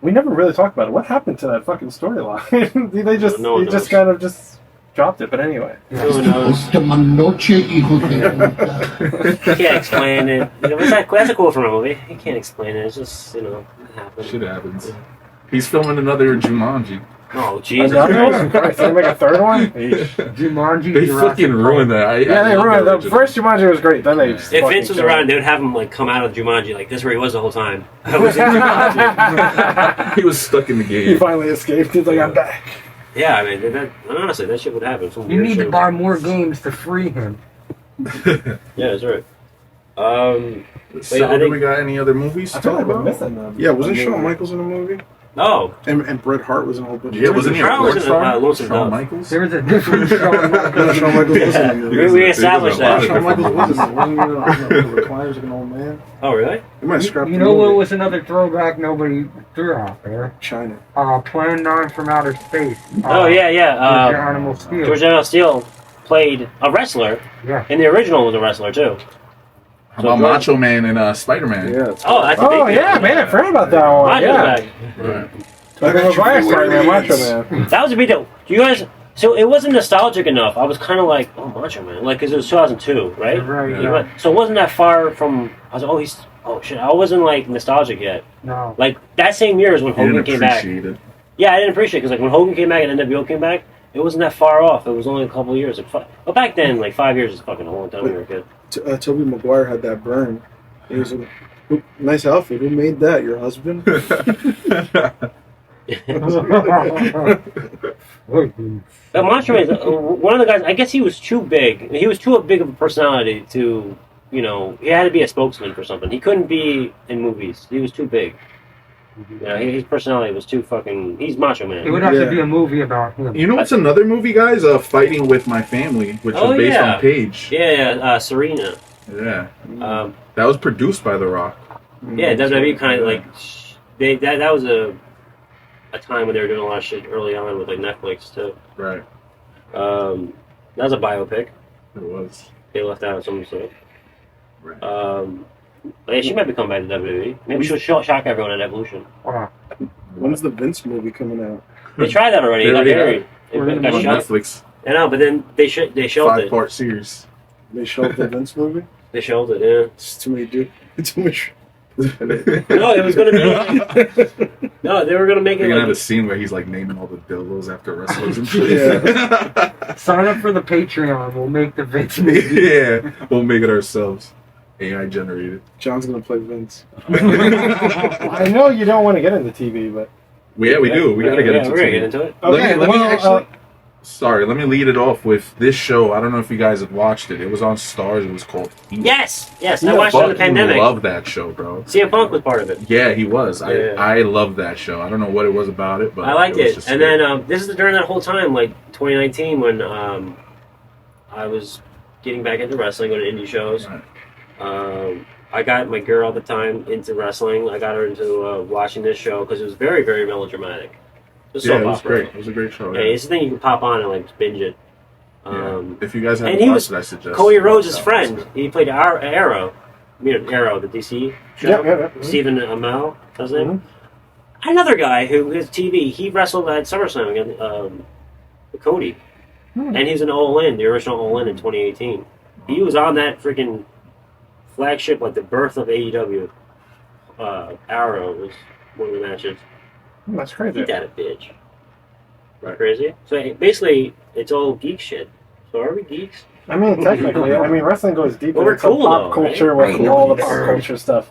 Speaker 4: we never really talked about it. What happened to that fucking storyline? They just,
Speaker 3: No one
Speaker 4: they just
Speaker 3: knows.
Speaker 4: kind of just dropped it. But anyway,
Speaker 3: Who knows?
Speaker 2: Última noche, hijo de
Speaker 3: You can't explain it. You know, that's a cool from a movie. You can't explain it. It's just, it happens.
Speaker 7: Shit happens. He's filming another Jumanji.
Speaker 3: Oh, Jesus
Speaker 4: Another
Speaker 3: Christ.
Speaker 4: one? Christ, they make a third one?
Speaker 6: Jumanji.
Speaker 7: They
Speaker 6: Jurassic
Speaker 7: fucking
Speaker 6: Park.
Speaker 7: ruined that.
Speaker 4: Yeah, they
Speaker 7: love
Speaker 4: ruined
Speaker 7: the
Speaker 4: the
Speaker 7: original.
Speaker 4: first Jumanji was great. Then they just
Speaker 3: If
Speaker 4: fucking
Speaker 3: Vince was
Speaker 4: killed
Speaker 3: around,
Speaker 4: it.
Speaker 3: they would have him like come out of Jumanji, like this is where he was the whole time. I was in Jumanji.
Speaker 7: He was stuck in the
Speaker 4: He
Speaker 7: game.
Speaker 4: finally escaped. He's like, I'm back.
Speaker 3: Yeah, I mean, honestly, that shit would happen. Some
Speaker 6: You
Speaker 3: weird
Speaker 6: need
Speaker 3: shit.
Speaker 6: to buy more games to free him.
Speaker 3: Yeah, that's right.
Speaker 7: So,
Speaker 3: I
Speaker 7: do
Speaker 3: think-
Speaker 7: we got any other movies to
Speaker 4: I feel
Speaker 7: talk
Speaker 4: like we're
Speaker 7: about?
Speaker 4: missing them.
Speaker 5: Yeah, wasn't Shawn Michaels in the movie?
Speaker 3: Oh,
Speaker 5: And Bret Hart was in a whole bunch.
Speaker 7: Yeah,
Speaker 5: of
Speaker 7: wasn't he a
Speaker 3: Shawn was
Speaker 7: porn
Speaker 3: in
Speaker 7: star?
Speaker 3: Lonesome
Speaker 7: Shawn
Speaker 3: Dove.
Speaker 7: Michaels?
Speaker 6: There was a different Shawn Michaels.
Speaker 5: Shawn Michaels was in the movie.
Speaker 3: We established that.
Speaker 5: Shawn Michaels was in the one year on the recliners like an old man.
Speaker 3: Oh, really?
Speaker 5: They might scrap
Speaker 6: You
Speaker 5: the
Speaker 6: know what
Speaker 5: movie.
Speaker 6: was another throwback nobody threw out there?
Speaker 5: China.
Speaker 6: Plan 9 from Outer Space.
Speaker 3: Oh, yeah.
Speaker 6: Animal Steel.
Speaker 3: George Animal Steel played a wrestler,
Speaker 6: Yeah.
Speaker 3: and the original was a wrestler, too.
Speaker 7: How about Macho Man and Spider-Man?
Speaker 5: Yeah. It's
Speaker 3: Oh, that's a
Speaker 4: Oh,
Speaker 3: big
Speaker 4: yeah,
Speaker 3: deal.
Speaker 4: man. I forgot about that one.
Speaker 3: Macho
Speaker 4: Yeah.
Speaker 3: Man.
Speaker 7: Right.
Speaker 4: Tobey Maguire started in Macho Man.
Speaker 3: That was a big deal. Do you guys... So it wasn't nostalgic enough. I was kind of like, oh, Macho Man. Like, because it was 2002, right?
Speaker 6: Right,
Speaker 7: Yeah.
Speaker 6: yeah.
Speaker 3: So it wasn't that far from... I was like, oh, shit. I wasn't, like, nostalgic yet.
Speaker 6: No.
Speaker 3: Like, that same year is when
Speaker 7: You didn't
Speaker 3: Hogan came back.
Speaker 7: appreciate it.
Speaker 3: Yeah, I didn't appreciate it, because, like, when Hogan came back and NWO came back, it wasn't that far off. It was only a couple of years. But back then, like, 5 years is fucking a long time when you were a kid.
Speaker 5: Tobey Maguire had that burn. He was like, nice outfit. Who made that? Your husband?
Speaker 3: But Macho Man, one of the guys, I guess he was too big. He was too big of a personality to, you know, he had to be a spokesman for something. He couldn't be in movies. He was too big. You know, his personality was too fucking, he's Macho Man.
Speaker 6: It would have
Speaker 5: Yeah.
Speaker 6: to be a movie about him.
Speaker 7: You know what's another movie, guys? Fighting with My Family, which
Speaker 3: Oh,
Speaker 7: was based
Speaker 3: yeah.
Speaker 7: on Paige.
Speaker 3: Yeah, Serena.
Speaker 7: Yeah.
Speaker 3: Um,
Speaker 7: That was produced by The Rock.
Speaker 3: yeah, WWE kind of like, that was a time when they were doing a lot of shit early on with like Netflix too.
Speaker 7: Right.
Speaker 3: That was a biopic.
Speaker 7: It was.
Speaker 3: They left out some stuff.
Speaker 7: Right.
Speaker 3: But yeah, she might be coming back to WWE. Maybe she'll shock everyone at Evolution.
Speaker 6: Wow.
Speaker 5: When's the Vince movie coming out?
Speaker 3: They tried that already.
Speaker 7: They
Speaker 3: It got
Speaker 7: already
Speaker 3: buried.
Speaker 6: We're
Speaker 3: It
Speaker 6: in
Speaker 3: got
Speaker 7: on
Speaker 3: shot.
Speaker 7: Netflix.
Speaker 3: I know, but then they shelved it.
Speaker 7: 5-part series.
Speaker 5: They showed the Vince movie?
Speaker 3: They shelved it. Yeah.
Speaker 5: It's too many dude. Too much.
Speaker 3: No, it was gonna be. No, they were gonna make
Speaker 7: They're
Speaker 3: it.
Speaker 7: gonna have a
Speaker 3: Like,
Speaker 7: scene where he's like naming all the dildos after wrestlers and shit.
Speaker 5: Yeah.
Speaker 6: Sign up for the Patreon. We'll make the Vince movie.
Speaker 7: Yeah, we'll make it ourselves. AI generated.
Speaker 5: John's gonna play Vince.
Speaker 4: I know you don't want to get into TV, but
Speaker 7: Yeah, we do. We gotta get into
Speaker 3: We're gonna
Speaker 7: TV.
Speaker 3: get into it.
Speaker 4: okay.
Speaker 7: let me
Speaker 4: well,
Speaker 7: actually. Sorry, let me lead it off with this show. I don't know if you guys have watched it. It was on Stars. It was called Heat.
Speaker 3: Yes, I
Speaker 7: I
Speaker 3: watched it in the
Speaker 7: fucking
Speaker 3: pandemic.
Speaker 7: love that show, bro.
Speaker 3: CM Punk was part of it.
Speaker 7: Yeah, he was.
Speaker 3: Yeah.
Speaker 7: I love that show. I don't know what it was about it, but
Speaker 3: I liked
Speaker 7: was
Speaker 3: it.
Speaker 7: just
Speaker 3: And
Speaker 7: good.
Speaker 3: then this is during that whole time, like 2019, when I was getting back into wrestling, going to indie shows.
Speaker 7: Right.
Speaker 3: I got my girl at the time into wrestling. I got her into watching this show because it was very, very melodramatic. It was
Speaker 7: Yeah,
Speaker 3: soap
Speaker 7: it was
Speaker 3: opera.
Speaker 7: great. It was a great show.
Speaker 3: Yeah, it's the thing you can pop on and like binge it.
Speaker 7: Yeah. If you guys haven't
Speaker 3: and he
Speaker 7: watched
Speaker 3: was
Speaker 7: it, I suggest.
Speaker 3: Cody
Speaker 7: watch
Speaker 3: Rhodes'
Speaker 7: that.
Speaker 3: friend. He played Arrow. Arrow, the DC show.
Speaker 4: Yeah.
Speaker 3: Stephen Amell, his name.
Speaker 4: Mm-hmm.
Speaker 3: Another guy who his TV. He wrestled at SummerSlam against Cody, and he's an All In, the original All In 2018. He was on that freaking flagship, like the birth of AEW. Arrow was one of the matches.
Speaker 4: That's crazy.
Speaker 3: Eat that a bitch.
Speaker 7: Right.
Speaker 3: Crazy. So basically, it's all geek shit. So are we geeks?
Speaker 4: I mean, technically, wrestling goes deep
Speaker 3: Well, we're
Speaker 4: into
Speaker 3: cool,
Speaker 4: pop
Speaker 3: though,
Speaker 4: culture
Speaker 3: right?
Speaker 4: with all the pop culture stuff.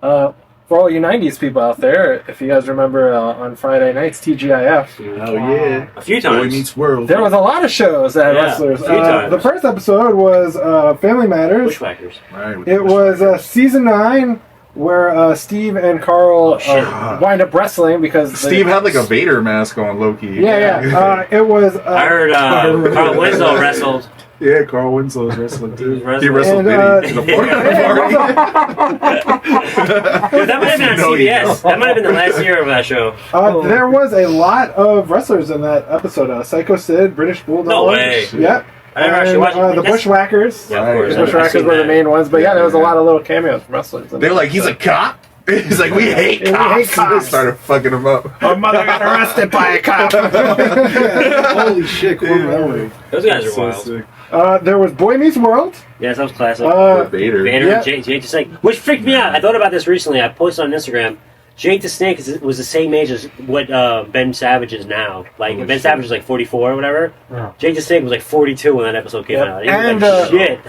Speaker 4: For all you 90s people out there, if you guys remember on Friday nights, TGIF,
Speaker 7: Oh yeah.
Speaker 3: A few
Speaker 7: Boy
Speaker 3: times.
Speaker 7: Meets World.
Speaker 4: there was a lot of shows that had
Speaker 3: Yeah,
Speaker 4: wrestlers.
Speaker 3: a few times.
Speaker 4: The first episode was Family Matters.
Speaker 3: Bushwhackers.
Speaker 7: Right, with the
Speaker 4: It was
Speaker 7: Bushwhackers.
Speaker 4: season 9 where Steve and Carl
Speaker 3: Oh, shit.
Speaker 4: wind up wrestling because
Speaker 7: Steve had like a Vader mask on, Loki.
Speaker 4: Yeah. It was.
Speaker 3: I heard Carl Winslow wrestled.
Speaker 7: Yeah, Carl Winslow's wrestling too.
Speaker 3: He was
Speaker 7: He
Speaker 3: wrestling.
Speaker 7: wrestled
Speaker 4: And,
Speaker 7: Diddy in a party.
Speaker 3: Dude, that might have been on
Speaker 7: No, you
Speaker 3: CBS.
Speaker 7: don't.
Speaker 3: That might have been the last year of that show.
Speaker 4: There was a lot of wrestlers in that episode. Psycho Sid, British Bulldog.
Speaker 3: No way.
Speaker 4: Yep.
Speaker 3: I never actually
Speaker 4: And,
Speaker 3: watched it.
Speaker 4: the
Speaker 3: That's-
Speaker 4: Bushwhackers.
Speaker 3: Yeah, of
Speaker 7: Right.
Speaker 3: course.
Speaker 4: The
Speaker 3: I've
Speaker 4: Bushwhackers
Speaker 3: seen
Speaker 4: were the
Speaker 3: that.
Speaker 4: main ones, but yeah, there was a
Speaker 7: Yeah.
Speaker 4: lot of little cameos from wrestlers.
Speaker 7: They're like, he's a cop. He's like, we hate
Speaker 4: We
Speaker 7: cops.
Speaker 4: hate cops.
Speaker 7: They started fucking him up.
Speaker 4: Our mother got arrested by a cop.
Speaker 5: Holy shit, core memory.
Speaker 3: Those guys are
Speaker 7: So
Speaker 3: wild.
Speaker 7: sick.
Speaker 4: There was Boy Meets World.
Speaker 3: Yes, that was classic.
Speaker 7: Vader.
Speaker 3: Vader
Speaker 4: yeah.
Speaker 3: and Jake just like, which freaked me out. I thought about this recently. I posted on Instagram. Jake the Snake was the same age as what Ben Savage is now. Like
Speaker 7: Holy
Speaker 3: Ben
Speaker 7: shit.
Speaker 3: Savage is like 44 or whatever.
Speaker 6: Yeah.
Speaker 3: Jake the Snake was like 42 when that episode came
Speaker 4: Yep.
Speaker 3: out. He was
Speaker 4: And,
Speaker 3: like shit.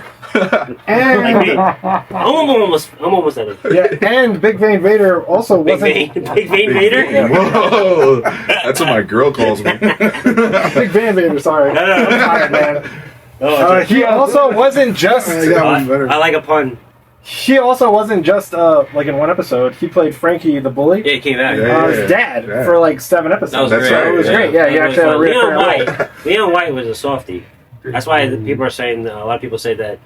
Speaker 4: And
Speaker 3: Like me. I'm almost at it.
Speaker 4: yeah, and Big Vein Vader also
Speaker 3: Big
Speaker 4: wasn't.
Speaker 3: Vein Vader.
Speaker 7: Whoa, that's what my girl calls me.
Speaker 4: Big Vein Vader, sorry.
Speaker 3: No.
Speaker 4: I'm tired, man.
Speaker 3: Oh,
Speaker 4: He also wasn't just.
Speaker 5: I got one better.
Speaker 3: I like a pun.
Speaker 4: He also wasn't just like in one episode. He played Frankie the bully,
Speaker 3: Yeah, it came out.
Speaker 7: Yeah.
Speaker 4: his dad,
Speaker 7: Yeah.
Speaker 4: for like 7 episodes.
Speaker 3: That was
Speaker 7: That's
Speaker 3: great.
Speaker 7: right,
Speaker 4: It was
Speaker 7: yeah.
Speaker 4: great. Yeah, he
Speaker 3: That was
Speaker 4: actually had a
Speaker 3: fun. Leon
Speaker 4: reoccurring role.
Speaker 3: White. Leon White was a softie. That's why the people are saying. A lot of people say that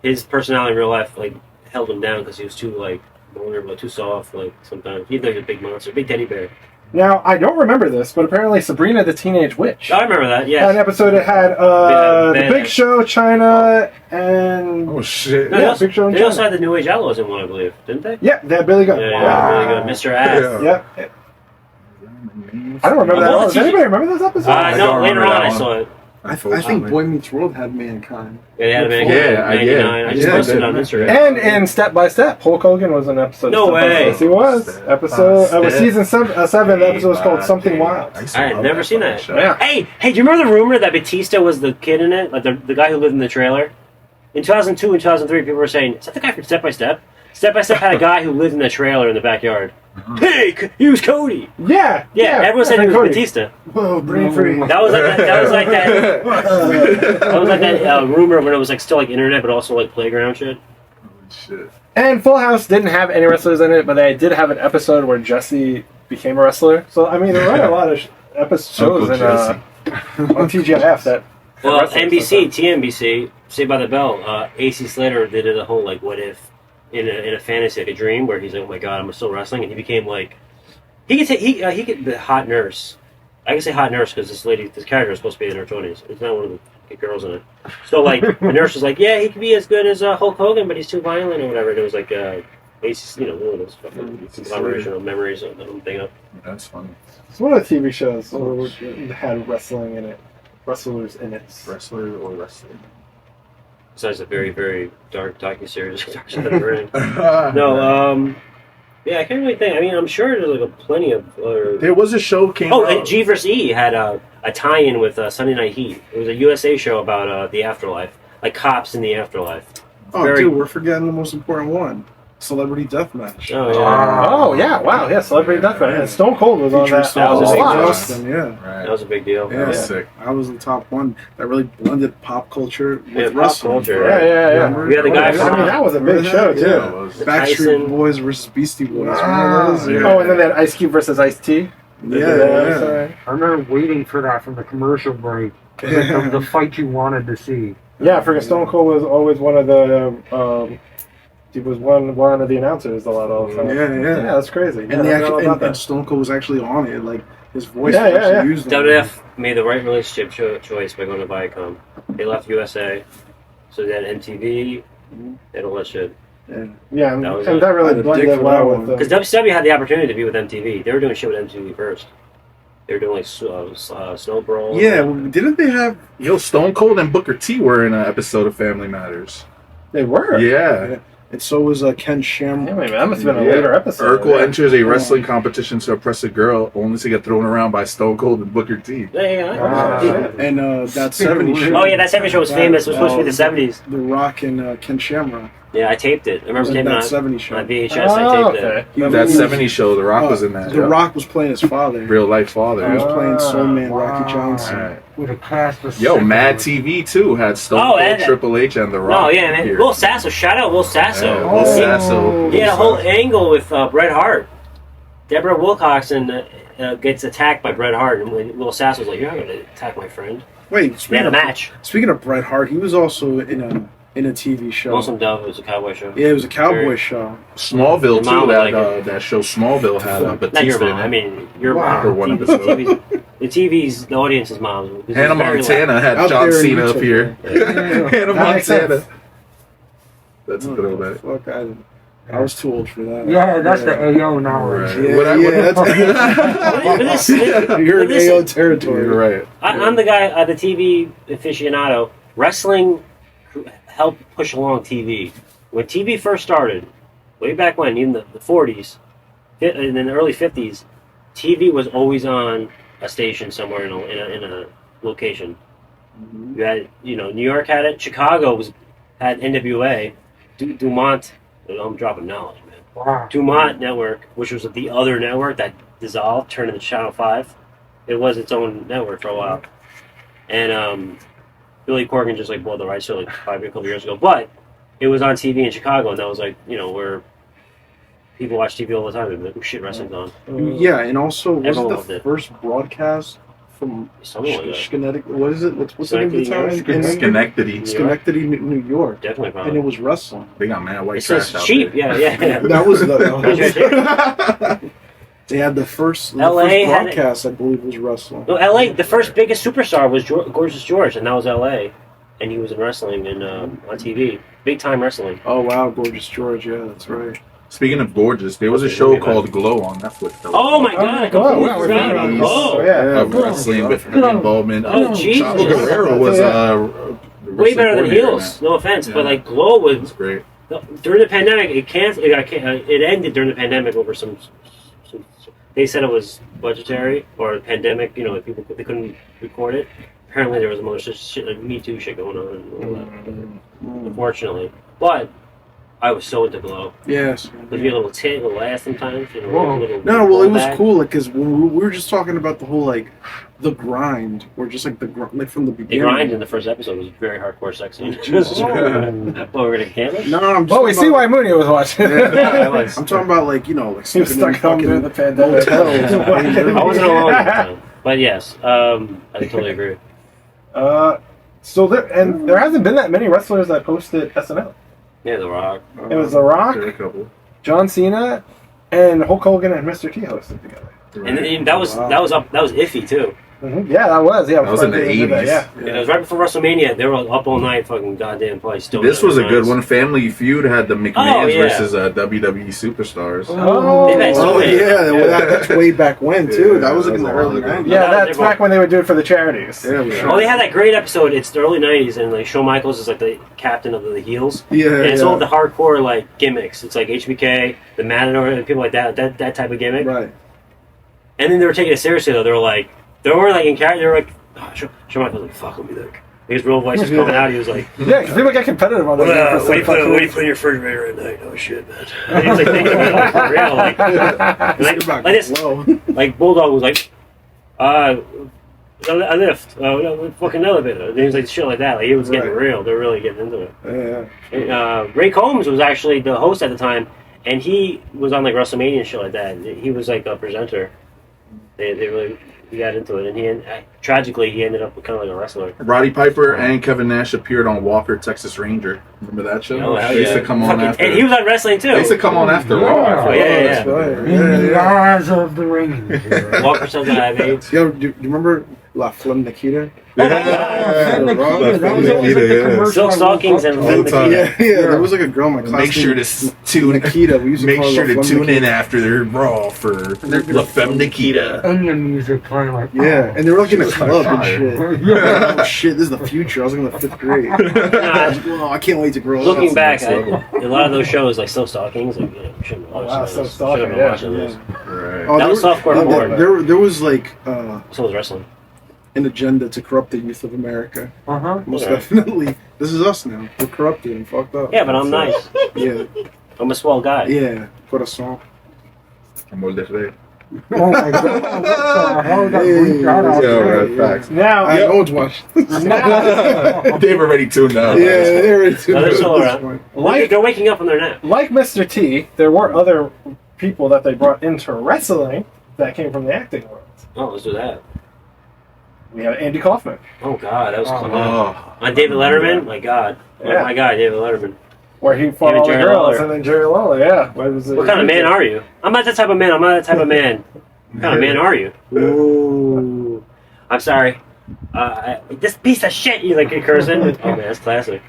Speaker 3: his personality in real life like held him down because he was too like vulnerable, too soft. Like sometimes he was a big monster, big teddy bear.
Speaker 4: Now I don't remember this, but apparently Sabrina the Teenage Witch.
Speaker 3: I remember that.
Speaker 4: An
Speaker 3: Yes.
Speaker 4: episode that had
Speaker 3: Yeah,
Speaker 4: the
Speaker 3: Ben-
Speaker 4: Big Show, China, and
Speaker 7: Oh shit.
Speaker 3: No,
Speaker 4: yeah, Big Show and
Speaker 3: they also
Speaker 4: China.
Speaker 3: had the New Age Outlaws in one, I believe, didn't they?
Speaker 4: Yeah, they had Billy Gunn.
Speaker 3: Yeah, really good. Mr. Ass.
Speaker 7: Yeah.
Speaker 4: Yeah. I don't remember that.
Speaker 3: Well,
Speaker 4: Does anybody remember this episode?
Speaker 7: I
Speaker 3: No,
Speaker 7: don't
Speaker 3: later
Speaker 7: remember
Speaker 3: on
Speaker 7: that
Speaker 3: I
Speaker 7: one.
Speaker 3: saw it.
Speaker 5: I think Boy Meets World had Mankind.
Speaker 3: Yeah, they had him in
Speaker 7: Yeah, I did.
Speaker 3: 99. I just
Speaker 7: Yeah,
Speaker 3: posted it
Speaker 7: I
Speaker 3: on
Speaker 7: did.
Speaker 3: Instagram.
Speaker 4: And in Step by Step, Hulk Hogan was an episode.
Speaker 3: No
Speaker 4: of Step by
Speaker 3: way.
Speaker 4: Step. Yes, he was.
Speaker 7: Step
Speaker 4: Episode.
Speaker 7: by
Speaker 4: It was
Speaker 7: Step.
Speaker 4: season 7. The episode was called Something Wild.
Speaker 7: I used to
Speaker 3: I had
Speaker 7: love
Speaker 3: never seen that.
Speaker 7: show.
Speaker 4: Yeah.
Speaker 3: Hey, do you remember the rumor that Batista was the kid in it? Like the guy who lived in the trailer? In 2002 and 2003, people were saying, is that the guy from Step by Step? Step by Step had a guy who lived in the trailer in the backyard. Hey, he was Cody.
Speaker 4: Yeah.
Speaker 3: Yeah, everyone said he was
Speaker 4: Cody.
Speaker 3: Batista.
Speaker 4: Whoa, brain free.
Speaker 3: That was like that. That was like that. That was like that rumor when it was like still like internet, but also like playground shit.
Speaker 7: Holy shit.
Speaker 4: And Full House didn't have any wrestlers in it, but they did have an episode where Jesse became a wrestler. So I mean, there were a lot of episodes
Speaker 7: Uncle Jesse.
Speaker 4: on TGIF that.
Speaker 3: Well,
Speaker 4: wrestlers
Speaker 3: NBC,
Speaker 4: and
Speaker 3: TNBC, Saved by the Bell. AC Slater did a whole like what if in a fantasy, like a dream, where he's like, oh my god, I'm still wrestling, and he became like he could the hot nurse. I can say hot nurse because this character is supposed to be in her 20s. It's not one of the girls in it. So like the nurse was like, yeah, he could be as good as Hulk Hogan, but he's too violent or whatever. And it was like AC, one of those fucking collaboration of memories that I'm thinking of.
Speaker 7: That's funny.
Speaker 4: It's one of the TV shows that had wrestling in it, wrestlers in it.
Speaker 7: Wrestler or wrestler?
Speaker 3: Besides the very, very dark docuseries Dark Side of the Ring. No, yeah, I can't really think. I mean, I'm sure there's like plenty of.
Speaker 7: There was a show came
Speaker 3: Oh,
Speaker 7: out.
Speaker 3: and G vs. E had a tie-in with Sunday Night Heat. It was a USA show about the afterlife, like cops in the afterlife.
Speaker 5: Oh,
Speaker 3: Very-
Speaker 5: dude, we're forgetting the most important one. Celebrity Deathmatch.
Speaker 3: Oh yeah,
Speaker 4: Oh yeah, wow, yeah, Celebrity Deathmatch. And Stone Cold was on
Speaker 5: Featuring
Speaker 4: that.
Speaker 5: Stone
Speaker 3: was a
Speaker 5: Cold
Speaker 3: big
Speaker 5: Steve
Speaker 3: deal.
Speaker 5: Austin, yeah.
Speaker 7: Right.
Speaker 3: that was a big deal.
Speaker 5: Yeah.
Speaker 7: That was sick.
Speaker 5: I was the top one that really blended pop culture with
Speaker 3: Yeah, pop
Speaker 5: wrestling.
Speaker 3: culture.
Speaker 4: Yeah.
Speaker 3: We had the guy
Speaker 4: I mean,
Speaker 3: from
Speaker 4: that was a big show too.
Speaker 7: Yeah, it was.
Speaker 5: Backstreet
Speaker 3: Tyson.
Speaker 5: Boys versus Beastie Boys.
Speaker 4: Ah,
Speaker 5: Remember those?
Speaker 7: yeah.
Speaker 4: Oh, and then that Ice Cube versus Ice T.
Speaker 5: Yeah.
Speaker 4: Sorry.
Speaker 6: I remember waiting for that from the commercial break. It was like the fight you wanted to see.
Speaker 4: Yeah, freaking Stone Cold was always one of the. He was one of the announcers a lot of the time.
Speaker 5: Yeah.
Speaker 4: Yeah, that's crazy.
Speaker 5: And
Speaker 4: Yeah,
Speaker 5: they
Speaker 4: I forgot
Speaker 5: actually,
Speaker 4: about
Speaker 5: and
Speaker 4: that.
Speaker 5: Stone Cold was actually on it. Like his voice
Speaker 4: Yeah,
Speaker 5: was
Speaker 4: yeah,
Speaker 5: actually
Speaker 4: yeah.
Speaker 5: used. on it.
Speaker 3: WWF made the right relationship choice by going to Viacom. They left USA, so they had MTV and all that shit.
Speaker 4: Yeah, and
Speaker 3: That was
Speaker 4: that
Speaker 3: it.
Speaker 4: really
Speaker 5: I had a
Speaker 4: blended
Speaker 5: dig for
Speaker 4: well
Speaker 5: that
Speaker 4: with
Speaker 5: one.
Speaker 3: Because WCW had the opportunity to be with MTV. They were doing shit with MTV first. They were doing like Snow Brawl.
Speaker 5: Yeah, well, didn't they have?
Speaker 7: Yo, Stone Cold and Booker T were in an episode of Family Matters.
Speaker 4: They were.
Speaker 7: Yeah.
Speaker 5: And so was Ken Shamrock.
Speaker 4: Yeah, wait, that must have been a
Speaker 7: Yeah.
Speaker 4: later episode.
Speaker 7: Urkel enters a wrestling competition to impress a girl, only to get thrown around by Stone Cold and Booker T.
Speaker 3: Yeah.
Speaker 4: Ah, shit.
Speaker 5: And that 70s show.
Speaker 3: Oh yeah, that 70s show was famous. It was supposed to be the 70s.
Speaker 5: The Rock and Ken Shamrock.
Speaker 3: Yeah, I taped it. I remember
Speaker 5: Was in
Speaker 3: taping
Speaker 5: that
Speaker 3: it
Speaker 5: 70s show.
Speaker 3: on VHS.
Speaker 4: Oh,
Speaker 3: I taped
Speaker 4: okay.
Speaker 3: it.
Speaker 5: He
Speaker 7: That
Speaker 5: was-
Speaker 7: 70s show, The Rock was in that.
Speaker 5: The Rock was playing his father.
Speaker 7: Real life father.
Speaker 5: He was playing Soul Man,
Speaker 6: Wow.
Speaker 5: Rocky Johnson.
Speaker 7: Alright.
Speaker 6: With a cast of
Speaker 7: Yo,
Speaker 6: six
Speaker 7: Mad
Speaker 6: of them.
Speaker 7: TV too had Stone
Speaker 3: Oh,
Speaker 7: Cold,
Speaker 3: and-
Speaker 7: Triple H, and The Rock.
Speaker 3: Oh yeah, man.
Speaker 7: here.
Speaker 3: Will Sasso. Shout out Will Sasso.
Speaker 7: Yeah, Will Sasso.
Speaker 3: He had a whole angle with Bret Hart. Deborah Wilcoxon gets attacked by Bret Hart, and Will Sasso's like, "You're not going to attack my friend."
Speaker 5: Wait,
Speaker 3: They had a match.
Speaker 5: Speaking of Bret Hart, he was also in a TV show.
Speaker 3: Lonesome Dove. It was a cowboy show.
Speaker 5: Yeah, it was a cowboy
Speaker 3: Very-
Speaker 5: show.
Speaker 7: Smallville
Speaker 3: Your mom
Speaker 7: too.
Speaker 3: would
Speaker 7: That
Speaker 3: like
Speaker 7: that show Smallville had
Speaker 3: Not your
Speaker 7: Batista
Speaker 3: mom.
Speaker 7: in it.
Speaker 3: I mean, your
Speaker 5: Wow.
Speaker 7: For
Speaker 3: mom.
Speaker 7: one
Speaker 3: The
Speaker 7: episode.
Speaker 3: TV's the audience's mom. This is
Speaker 7: Hannah
Speaker 3: very
Speaker 7: Montana had
Speaker 5: Out
Speaker 7: John
Speaker 5: there in
Speaker 7: Cena up
Speaker 5: Utah.
Speaker 7: here. Hannah
Speaker 4: That makes
Speaker 7: Montana.
Speaker 4: sense.
Speaker 7: That's a good old bit.
Speaker 5: Fuck, I was too old for that.
Speaker 6: Yeah, that's the AO knowledge.
Speaker 7: Right.
Speaker 5: Yeah,
Speaker 7: What I-
Speaker 5: yeah,
Speaker 3: But this-
Speaker 5: You're in
Speaker 3: but this-
Speaker 5: AO territory.
Speaker 7: You're right.
Speaker 3: I'm the guy, the TV aficionado. Wrestling helped push along TV. When TV first started, way back when, in the 40s, in the early 50s, TV was always on a station somewhere in a location. You had, New York had it. Chicago had NWA, Dumont. I'm dropping knowledge, man.
Speaker 6: Wow.
Speaker 3: Dumont Network, which was the other network that dissolved, turned into Channel 5. It was its own network for a while. And Billy Corgan just like bought the rights to it like a couple years ago. But it was on TV in Chicago, and that was like, where people watch TV all the time. They'd be like, oh shit, wrestling's on.
Speaker 5: Yeah, and also, was
Speaker 3: Everyone
Speaker 5: it
Speaker 3: loved
Speaker 5: the
Speaker 3: it.
Speaker 5: first broadcast from
Speaker 3: Something like that.
Speaker 5: Schenectady? What is it? What's the name of the town?
Speaker 7: Schenectady.
Speaker 5: Schenectady, New York.
Speaker 3: Definitely,
Speaker 5: And
Speaker 3: probably.
Speaker 5: it was wrestling.
Speaker 7: They got mad white
Speaker 3: It's
Speaker 7: trash
Speaker 3: just
Speaker 7: out
Speaker 3: cheap.
Speaker 7: there.
Speaker 3: Yeah.
Speaker 5: That was the. They had the first
Speaker 3: LA had it.
Speaker 5: broadcast, I believe, was wrestling.
Speaker 3: No, LA, the first biggest superstar was Gorgeous George, and that was LA. And he was in wrestling and on TV. Big time wrestling.
Speaker 5: Oh wow, Gorgeous George, yeah, that's right.
Speaker 7: Speaking of gorgeous, there was a show called Glow on Netflix.
Speaker 3: Oh my god, I
Speaker 4: Glow,
Speaker 3: completely
Speaker 4: yeah,
Speaker 3: forgot about Glow.
Speaker 4: Yeah.
Speaker 7: Of wrestling with involvement.
Speaker 3: Oh, Jesus.
Speaker 7: Chavo Guerrero was
Speaker 3: Way better than Heels, no offense, but like Glow
Speaker 7: It was
Speaker 3: was
Speaker 7: great.
Speaker 3: during the pandemic. It ended during the pandemic over some. They said it was budgetary or a pandemic. People they couldn't record it. Apparently, there was more shit like Me Too shit going on. And all that. Unfortunately, but I was so into Glow.
Speaker 5: Yes.
Speaker 3: There'd be a little tit, a little ass sometimes.
Speaker 6: Whoa.
Speaker 5: No, well, it was
Speaker 3: pullback.
Speaker 5: cool, like, because when we were just talking about the whole, like, the grind, or just, like, the grind, like, from the
Speaker 3: The
Speaker 5: beginning.
Speaker 3: grind in the first episode was very hardcore sex scene. Well, we're gonna cancel.
Speaker 5: No, I'm just
Speaker 4: Well, we
Speaker 5: talking
Speaker 4: see
Speaker 5: about-
Speaker 4: why Mooney was watching.
Speaker 3: Yeah, I was.
Speaker 5: I'm talking about, like, like,
Speaker 4: He was
Speaker 5: sleeping
Speaker 4: stuck
Speaker 5: in
Speaker 4: home during the
Speaker 5: fucking
Speaker 4: pandemic.
Speaker 5: hotels.
Speaker 3: I wasn't alone at the time. But yes, I totally agree.
Speaker 4: So there hasn't been that many wrestlers that posted SNL.
Speaker 3: Yeah, The Rock.
Speaker 4: It was The Rock,
Speaker 7: There were a couple.
Speaker 4: John Cena, and Hulk Hogan and Mr. T hosted together.
Speaker 3: And that was iffy too.
Speaker 4: Yeah, that was. Yeah,
Speaker 7: That was in the
Speaker 4: before they did that,
Speaker 7: 80s.
Speaker 4: Yeah.
Speaker 3: And it was right before WrestleMania. They were up all night, fucking goddamn probably still.
Speaker 7: This was a good one. Family Feud had the McMahons
Speaker 3: yeah.
Speaker 7: versus WWE Superstars.
Speaker 4: Oh,
Speaker 3: They've had so
Speaker 5: Oh,
Speaker 3: many.
Speaker 5: yeah, that's way back when, too.
Speaker 7: Yeah,
Speaker 5: that was, like, in the
Speaker 7: that was a
Speaker 5: early
Speaker 7: long time
Speaker 5: 90s.
Speaker 4: yeah,
Speaker 3: They're
Speaker 4: that's
Speaker 3: both-
Speaker 4: back when they would do it for the charities.
Speaker 5: Yeah,
Speaker 3: Oh, they had that great episode. It's the early '90s, and like Shawn Michaels is like the captain of the heels.
Speaker 5: Yeah,
Speaker 3: And it's
Speaker 5: yeah.
Speaker 3: all the hardcore like gimmicks. It's like HBK, the Matador, and people like that type of gimmick.
Speaker 5: Right.
Speaker 3: And then they were taking it seriously though. They were like in character. They were like, oh, Shawn Michaels was like, fuck, let me look. His real voice was coming out. He was like,
Speaker 4: Yeah, because people get competitive on
Speaker 3: what
Speaker 4: those.
Speaker 3: do you put in your refrigerator at night? Oh shit, man. And he was like thinking about it for real, like this.
Speaker 5: Whoa.
Speaker 3: Like Bulldog was like, a lift, fucking elevator. Things like shit like that. Like he was getting
Speaker 5: Right.
Speaker 3: real. They're really getting into it.
Speaker 5: Yeah.
Speaker 3: Ray Combs was actually the host at the time, and he was on like WrestleMania and shit like that. He was like a presenter. They really got into it, and tragically he ended up kind of like a wrestler.
Speaker 7: Roddy Piper and Kevin Nash appeared on Walker, Texas Ranger. Remember that show?
Speaker 3: Oh, hell
Speaker 7: They used
Speaker 3: yeah.
Speaker 7: to come on
Speaker 3: Fucking-
Speaker 7: after.
Speaker 3: and he was on wrestling too.
Speaker 7: They used to come on after Raw.
Speaker 3: Oh, yeah.
Speaker 5: That's right.
Speaker 6: In the eyes of the Ranger.
Speaker 3: Walker something I have AIDS.
Speaker 5: Yo, do you remember La Flem Nikita?
Speaker 6: Nikita, that was always like
Speaker 7: Nikita,
Speaker 6: the
Speaker 7: yeah.
Speaker 6: commercial.
Speaker 3: Silk stockings and
Speaker 7: All the time.
Speaker 5: Yeah, there was like a girl in my class.
Speaker 7: Make sure
Speaker 5: named
Speaker 7: to tune.
Speaker 5: Nikita. We used to
Speaker 7: Make
Speaker 5: call her
Speaker 7: sure to
Speaker 5: La Flem
Speaker 7: tune in
Speaker 5: Nikita.
Speaker 7: after their Raw for La Femme Nikita.
Speaker 6: Onion music playing like
Speaker 5: Yeah, and they were like in a
Speaker 7: She was
Speaker 5: club and
Speaker 7: fire.
Speaker 5: shit.
Speaker 6: Yeah.
Speaker 5: Oh shit, this is the future. I was like in the 5th grade. I was like, oh, I can't wait to grow up.
Speaker 3: Looking back,
Speaker 7: next level.
Speaker 3: a lot of those shows like Silk Stockings, like we shouldn't have watched
Speaker 4: wow,
Speaker 3: those.
Speaker 4: Silk
Speaker 3: Shouldn't
Speaker 4: Stocking,
Speaker 3: have
Speaker 4: yeah.
Speaker 3: watched those.
Speaker 7: Right.
Speaker 5: Oh,
Speaker 3: That
Speaker 5: there
Speaker 3: was
Speaker 5: were-
Speaker 3: softcore
Speaker 5: no,
Speaker 3: porn.
Speaker 5: there was like
Speaker 3: So was wrestling.
Speaker 5: an agenda to corrupt the youth of America.
Speaker 6: Uh-huh.
Speaker 5: Most
Speaker 3: Yeah.
Speaker 5: definitely. This is us now. We're corrupted and fucked up.
Speaker 3: Yeah, but I'm nice.
Speaker 5: Yeah,
Speaker 3: I'm a swell guy.
Speaker 5: yeah. Corazon.
Speaker 7: Amor de Rey.
Speaker 6: Oh my god. What the hell? That bleeped out out
Speaker 7: Yeah,
Speaker 6: there.
Speaker 7: right, facts.
Speaker 4: Now,
Speaker 5: I no one's watched.
Speaker 7: They've already tuned out.
Speaker 5: Yeah, they're ready to
Speaker 3: No, they're still
Speaker 5: at this
Speaker 3: around.
Speaker 5: point.
Speaker 4: like
Speaker 3: They're waking up from their nap.
Speaker 4: Mr. T, there were other people that they brought into wrestling that came from the acting world.
Speaker 3: Oh, let's do that.
Speaker 4: We have Andy Kaufman.
Speaker 3: Oh God, that was
Speaker 6: Oh,
Speaker 3: coming
Speaker 7: Oh,
Speaker 3: on David Letterman. My God,
Speaker 4: Yeah.
Speaker 3: oh my God, David Letterman.
Speaker 4: Where he fought
Speaker 3: Even
Speaker 4: all the
Speaker 3: Jerry
Speaker 4: girls,
Speaker 3: Lawler.
Speaker 4: and then Jerry Lawler, yeah.
Speaker 3: What kind of man are you? I'm not that type of man. I'm not that type of man. What kind of man are you? Ooh. I'm sorry. This piece of shit. You like cursing? Oh man, that's classic.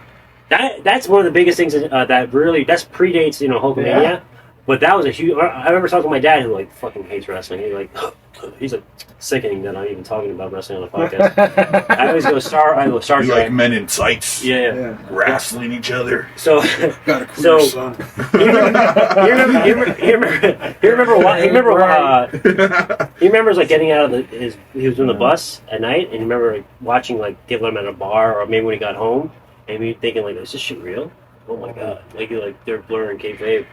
Speaker 3: That's one of the biggest things that predates Hulkamania.
Speaker 4: Yeah.
Speaker 3: But that was a huge. I remember talking to my dad, who like fucking hates wrestling. He's like sickening that I'm even talking about wrestling on the podcast. I always go Star
Speaker 7: You
Speaker 3: Trek.
Speaker 7: like men in tights,
Speaker 3: Yeah.
Speaker 7: wrestling each other.
Speaker 3: So,
Speaker 5: Got a career,
Speaker 3: so
Speaker 5: son.
Speaker 3: he remembers like getting out of he was on the bus at night, and he remember like, watching like Dave Letterman at a bar, or maybe when he got home, and me thinking like, is this shit real? Oh my god! Like they're blurring kayfabe.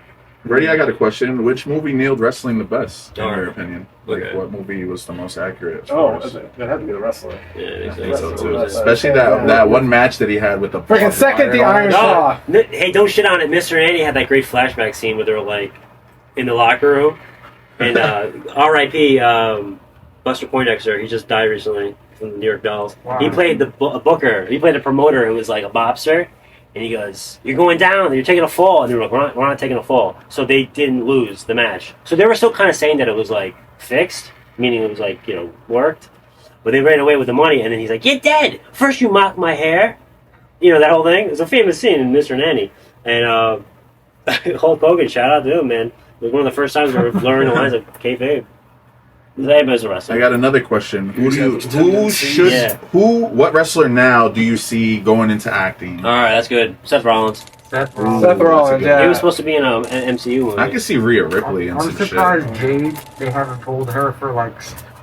Speaker 7: Ready? I got a question. Which movie nailed wrestling the best, in
Speaker 3: Alright.
Speaker 7: your opinion? Like,
Speaker 3: Okay.
Speaker 7: what movie was the most accurate? As
Speaker 4: Oh,
Speaker 7: far as-
Speaker 4: it had to be the wrestler.
Speaker 3: Yeah,
Speaker 7: I think so
Speaker 3: exactly.
Speaker 7: too. Especially that one match that he had with the
Speaker 4: Freaking second the Iron Claw.
Speaker 3: No, hey, don't shit on it. Mr. and Andy had that great flashback scene where they were like in the locker room, and R.I.P. Buster Poindexter. He just died recently from the New York Dolls.
Speaker 6: Wow.
Speaker 3: He played the booker. He played a promoter who was like a mobster, and he goes, "You're going down. You're taking a fall." And they were like, "We're not taking a fall." So they didn't lose the match. So they were still kind of saying that it was like fixed, meaning it was like worked. But they ran away with the money, and then he's like, "You're dead. First you mock my hair." That whole thing. It's a famous scene in Mr. Nanny. And Hulk Hogan, shout out to him, man. It was one of the first times we were learning the lines of kayfabe. Everybody's a wrestler.
Speaker 7: I got another question.
Speaker 3: Yeah.
Speaker 7: What wrestler now do you see going into acting?
Speaker 3: All right, that's good. Seth Rollins.
Speaker 6: That's wrong.
Speaker 4: Seth Rollins,
Speaker 7: Yeah.
Speaker 4: yeah.
Speaker 3: He was supposed to be in an MCU movie.
Speaker 7: I can see Rhea Ripley and
Speaker 6: I'm
Speaker 7: some shit.
Speaker 6: surprised Jade, they haven't pulled her for like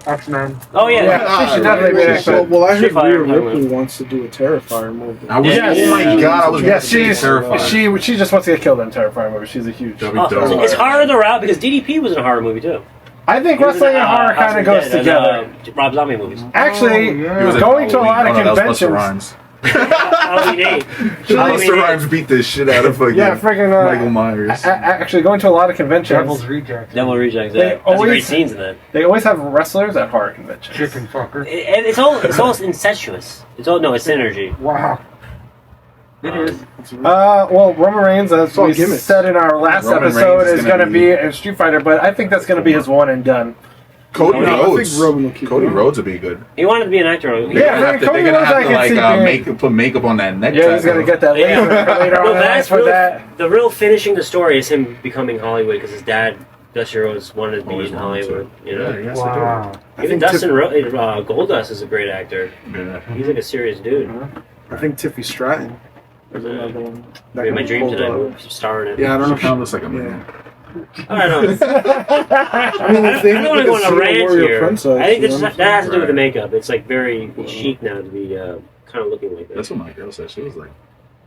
Speaker 6: X-Men.
Speaker 3: Oh yeah.
Speaker 4: Yeah, she should definitely be next.
Speaker 5: Well, I heard
Speaker 3: Street Fighter,
Speaker 5: Rhea Ripley
Speaker 3: Hogan.
Speaker 5: wants to do a Terrifier movie.
Speaker 7: I was,
Speaker 4: Yes.
Speaker 7: Oh my god, I was
Speaker 4: Yes,
Speaker 7: terrified.
Speaker 4: she just wants to get killed in Terrifying movie. She's a huge.
Speaker 3: Oh, is horror the route? Because DDP was in a horror movie too.
Speaker 4: I think
Speaker 3: He was in,
Speaker 4: wrestling and horror
Speaker 3: House
Speaker 4: kind of
Speaker 3: the
Speaker 4: goes
Speaker 3: Dead,
Speaker 4: together.
Speaker 3: Rob Zombie movies.
Speaker 4: Actually,
Speaker 6: Oh,
Speaker 7: He was in
Speaker 4: going to a lot of
Speaker 7: Halloween. Oh, no, that was Busta
Speaker 4: conventions.
Speaker 7: Rhymes.
Speaker 3: Halloween 8. Halloween
Speaker 7: Busta
Speaker 3: 8.
Speaker 7: Rhymes beat the shit out of fucking
Speaker 4: Yeah, freaking
Speaker 7: Michael Myers.
Speaker 4: actually, going to a lot of conventions,
Speaker 6: Devil's Rejects.
Speaker 3: Devil Rejects.
Speaker 4: They
Speaker 3: That's great
Speaker 4: always-
Speaker 3: scenes in that.
Speaker 4: they always have wrestlers at horror conventions.
Speaker 6: Chicken fucker.
Speaker 3: It's all incestuous. It's synergy.
Speaker 6: Wow. It is.
Speaker 4: Well, Roman Reigns, as
Speaker 5: all
Speaker 4: we
Speaker 5: gimmicks.
Speaker 4: said in our last
Speaker 7: Roman
Speaker 4: episode,
Speaker 7: Reigns is
Speaker 4: is
Speaker 7: gonna
Speaker 4: going to be a Street Fighter, but I think that's going to be his one and done.
Speaker 7: Cody
Speaker 5: No, I
Speaker 7: Rhodes.
Speaker 5: think Roman will keep
Speaker 7: Cody
Speaker 5: going.
Speaker 7: Rhodes would be good.
Speaker 3: He wanted to be an actor.
Speaker 4: Yeah,
Speaker 7: They're
Speaker 4: Cody
Speaker 7: gonna
Speaker 4: Rhodes,
Speaker 7: have
Speaker 4: I
Speaker 7: to
Speaker 4: can
Speaker 7: like
Speaker 4: see being-
Speaker 7: put makeup on that neck.
Speaker 4: Yeah, he's going to get that
Speaker 3: Yeah.
Speaker 4: later
Speaker 3: No,
Speaker 4: on
Speaker 3: that's
Speaker 4: for
Speaker 3: real,
Speaker 4: that.
Speaker 3: the real finishing the story is him becoming Hollywood because his dad, Dusty Rhodes, wanted to be
Speaker 7: Always
Speaker 3: in
Speaker 7: wanted
Speaker 3: Hollywood.
Speaker 7: to.
Speaker 3: You know,
Speaker 7: Yeah, yes,
Speaker 6: Wow.
Speaker 5: I
Speaker 3: even
Speaker 5: think
Speaker 3: Dustin Goldust is a great actor.
Speaker 7: Yeah.
Speaker 3: He's like a serious dude.
Speaker 5: I think Tiffy Stratton is another one. That
Speaker 3: My
Speaker 5: can
Speaker 3: dream
Speaker 5: hold
Speaker 3: tonight,
Speaker 5: up.
Speaker 3: we're starring it.
Speaker 5: Yeah, I don't know.
Speaker 7: She kind of looks like a man.
Speaker 5: Yeah.
Speaker 3: I don't know.
Speaker 5: I mean,
Speaker 3: I
Speaker 5: they
Speaker 3: don't want to go on a
Speaker 5: Cena
Speaker 3: rant
Speaker 5: Warrior
Speaker 3: here.
Speaker 5: Princess,
Speaker 3: I think
Speaker 5: you
Speaker 3: this,
Speaker 5: know?
Speaker 3: that has to do with the makeup. It's like very chic now to be kind of looking like
Speaker 7: That's
Speaker 3: that.
Speaker 7: what my girl said. She was like,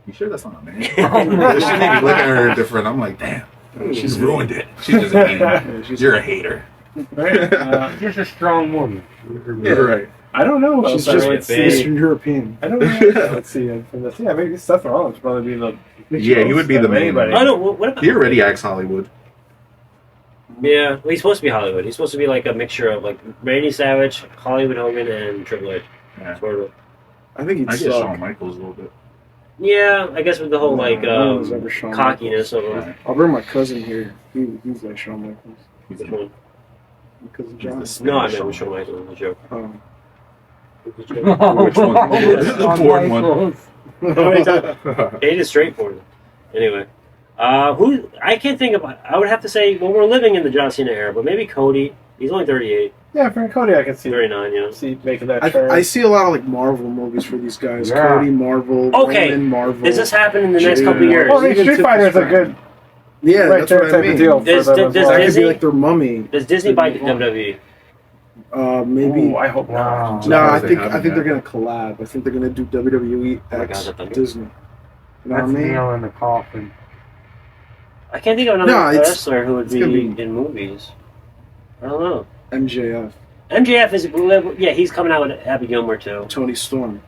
Speaker 7: "You sure that's not a man?" She made me look at her different. I'm like, "Damn, she's ruined it. She's just hating.
Speaker 5: Yeah, she's-
Speaker 7: You're a hater."
Speaker 4: Right?
Speaker 6: Just a strong woman.
Speaker 7: You're right.
Speaker 4: I don't know. Who
Speaker 5: She's
Speaker 4: else I
Speaker 5: just
Speaker 4: would see.
Speaker 5: Eastern European.
Speaker 4: I don't know. Let's see. From this, yeah, maybe Seth Rollins would probably be the.
Speaker 7: Yeah, he would be the
Speaker 4: of
Speaker 7: main.
Speaker 4: anybody.
Speaker 3: Oh no, what about?
Speaker 7: He already acts Hollywood.
Speaker 3: Yeah, well, he's supposed to be Hollywood. He's supposed to be like a mixture of like Randy Savage, Hollywood Hogan, and Triple H.
Speaker 7: Yeah.
Speaker 3: Sort of.
Speaker 5: I think he'd
Speaker 7: I get
Speaker 5: suck.
Speaker 7: Shawn Michaels a little bit.
Speaker 3: Yeah, I guess with the whole like
Speaker 5: No one's ever Shawn
Speaker 3: cockiness of him.
Speaker 7: Right.
Speaker 5: I'll bring my cousin here. He's like Shawn Michaels.
Speaker 7: He's
Speaker 3: Which
Speaker 7: the-
Speaker 3: one?
Speaker 5: My cousin
Speaker 7: he's
Speaker 5: John.
Speaker 7: the Spanish
Speaker 3: No, I meant
Speaker 7: Shawn
Speaker 3: with Shawn Michaels. It was a joke.
Speaker 7: Which one? The porn one.
Speaker 3: It is straightforward. Anyway, who I can't think of. I would have to say, well, we're living in the John Cena era, but maybe Cody. He's only 38,
Speaker 4: Yeah, for Cody, I can see
Speaker 3: 39. You know.
Speaker 4: see making that turn.
Speaker 5: I see a lot of like Marvel movies for these guys.
Speaker 6: Yeah.
Speaker 5: Cody Marvel.
Speaker 3: Okay.
Speaker 5: Roman Marvel.
Speaker 3: Does this happen in the next couple of
Speaker 5: Yeah.
Speaker 3: years?
Speaker 4: well, I mean,
Speaker 5: Even
Speaker 4: Street
Speaker 5: Tiffy
Speaker 4: Fighter is a
Speaker 5: Stratton.
Speaker 4: good
Speaker 5: Yeah,
Speaker 4: right
Speaker 5: that's
Speaker 4: there
Speaker 5: what I
Speaker 4: type
Speaker 5: mean.
Speaker 4: of deal for
Speaker 3: Does-
Speaker 4: them
Speaker 3: does-
Speaker 4: as
Speaker 3: does
Speaker 4: well.
Speaker 5: That could
Speaker 3: Disney-
Speaker 5: be like their mummy.
Speaker 3: Does Disney buy WWE?
Speaker 5: Maybe.
Speaker 4: Ooh, I hope
Speaker 6: Wow.
Speaker 4: not.
Speaker 5: No, I
Speaker 7: They
Speaker 5: think
Speaker 7: haven't
Speaker 5: they're
Speaker 7: yet.
Speaker 5: gonna collab. I think they're gonna do WWE
Speaker 3: Oh my
Speaker 5: X
Speaker 3: God, that's
Speaker 5: Disney. You know what I
Speaker 6: That's
Speaker 5: mean?
Speaker 6: nail in the coffin.
Speaker 3: I can't think of another
Speaker 5: No, it's-
Speaker 3: wrestler who would
Speaker 5: it's
Speaker 3: be
Speaker 5: gonna be-
Speaker 3: in movies. I don't know.
Speaker 5: MJF,
Speaker 3: MJF is he's coming out with Happy Gilmore too.
Speaker 5: Tony Storm.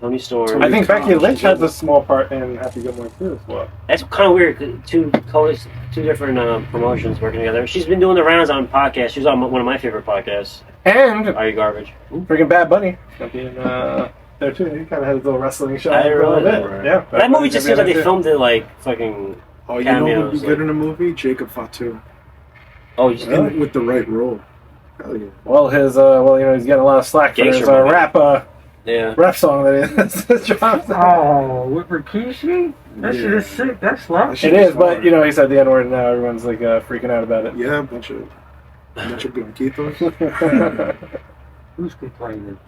Speaker 3: Tony Storm.
Speaker 4: I think Becky
Speaker 5: Khan.
Speaker 4: Lynch has a small part in Happy Gilmore too as well.
Speaker 3: That's kind of weird. Two different promotions working together. She's been doing the rounds on podcasts. She's on one of my favorite podcasts.
Speaker 4: And
Speaker 3: Are You Garbage?
Speaker 4: freaking Bad Bunny gonna be in there too. He kind of has his little wrestling show.
Speaker 3: I didn't
Speaker 4: a little
Speaker 3: realize
Speaker 4: bit.
Speaker 3: that,
Speaker 7: right.
Speaker 4: Yeah, Bad
Speaker 3: That movie
Speaker 4: Bunny's
Speaker 3: just
Speaker 4: gonna
Speaker 3: seems like
Speaker 4: be
Speaker 3: they
Speaker 4: in
Speaker 3: filmed it like fucking.
Speaker 5: Oh, you know who would be
Speaker 3: Cameos,
Speaker 5: good
Speaker 3: like-
Speaker 5: in a movie? Jacob Fatu.
Speaker 3: Oh, you just
Speaker 4: Really?
Speaker 5: With the right role. Hell yeah.
Speaker 4: Well, he's getting a lot of slack for his
Speaker 3: Gangster movie.
Speaker 4: rap
Speaker 3: yeah.
Speaker 4: rap song that he dropped.
Speaker 6: Oh, with Rikishi? That shit is sick. That's love.
Speaker 4: It is, but you know, he said the N-word and now everyone's like freaking out about it.
Speaker 5: Yeah, a bunch of blanquitos.
Speaker 6: Who's complaining?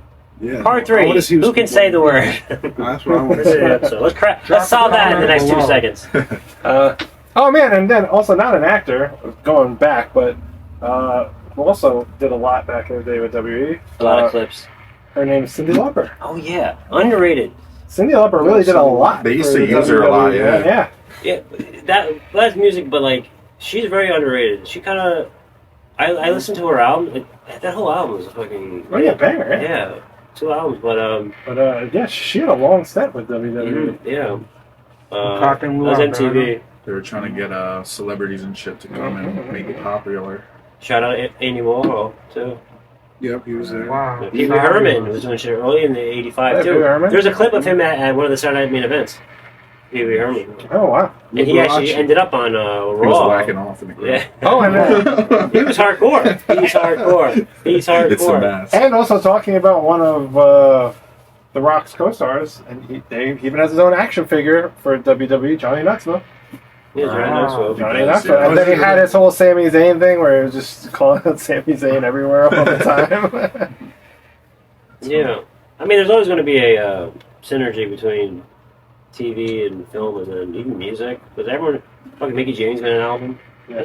Speaker 5: Yeah.
Speaker 3: Part
Speaker 5: I
Speaker 3: 3.
Speaker 5: wanna see
Speaker 3: Who can say the word?
Speaker 5: That's what I want to see.
Speaker 3: So let's solve that in the next 2 seconds.
Speaker 4: Oh man, and then also not an actor, going back, but who also did a lot back in the day with WWE.
Speaker 3: A lot of clips.
Speaker 4: Her name's Cyndi Lauper.
Speaker 3: Oh yeah, underrated.
Speaker 4: Cyndi Lauper really did a lot.
Speaker 7: They used
Speaker 4: for
Speaker 7: to use her a
Speaker 4: WWE,
Speaker 7: lot, yeah.
Speaker 3: Yeah, that's music, but like she's very underrated. She kind of, I listened to her album. Like, that whole album was a fucking.
Speaker 4: Oh yeah, banger. Yeah.
Speaker 3: Yeah, 2 albums, but
Speaker 4: yeah, she had a long stint with WWE.
Speaker 3: yeah.
Speaker 6: Cock and
Speaker 3: It was
Speaker 6: Luau,
Speaker 3: MTV.
Speaker 7: They were trying to get celebrities and shit to come and make it popular.
Speaker 3: Shout out Andy Warhol too.
Speaker 5: Yep, he was there.
Speaker 6: Wow.
Speaker 3: Pee Wee Herman was doing shit early in the '85
Speaker 4: Yeah,
Speaker 3: too.
Speaker 4: Pee Wee Herman?
Speaker 3: There's a clip of him at one of the Saturday Night main events. Pee Wee Herman,
Speaker 4: Oh wow.
Speaker 3: and he actually ended up on Raw.
Speaker 7: He was whacking off in the crowd.
Speaker 3: Yeah.
Speaker 4: Oh, and
Speaker 3: He was hardcore. He's hardcore. He's hardcore.
Speaker 7: It's a mess.
Speaker 4: and also talking about one of The Rock's co-stars, and he even has his own action figure for WWE, Johnny Knoxville.
Speaker 3: Yeah, Johnny Knoxville.
Speaker 4: Johnny
Speaker 7: does,
Speaker 4: Knoxville.
Speaker 7: yeah.
Speaker 4: And then he had his whole Sami Zayn thing where he was just calling out Sami Zayn everywhere all the time.
Speaker 3: Yeah, I mean, there's always going to be a synergy between TV and film, and then even music. Because everyone, fucking Mickey James made an album.
Speaker 4: Yeah.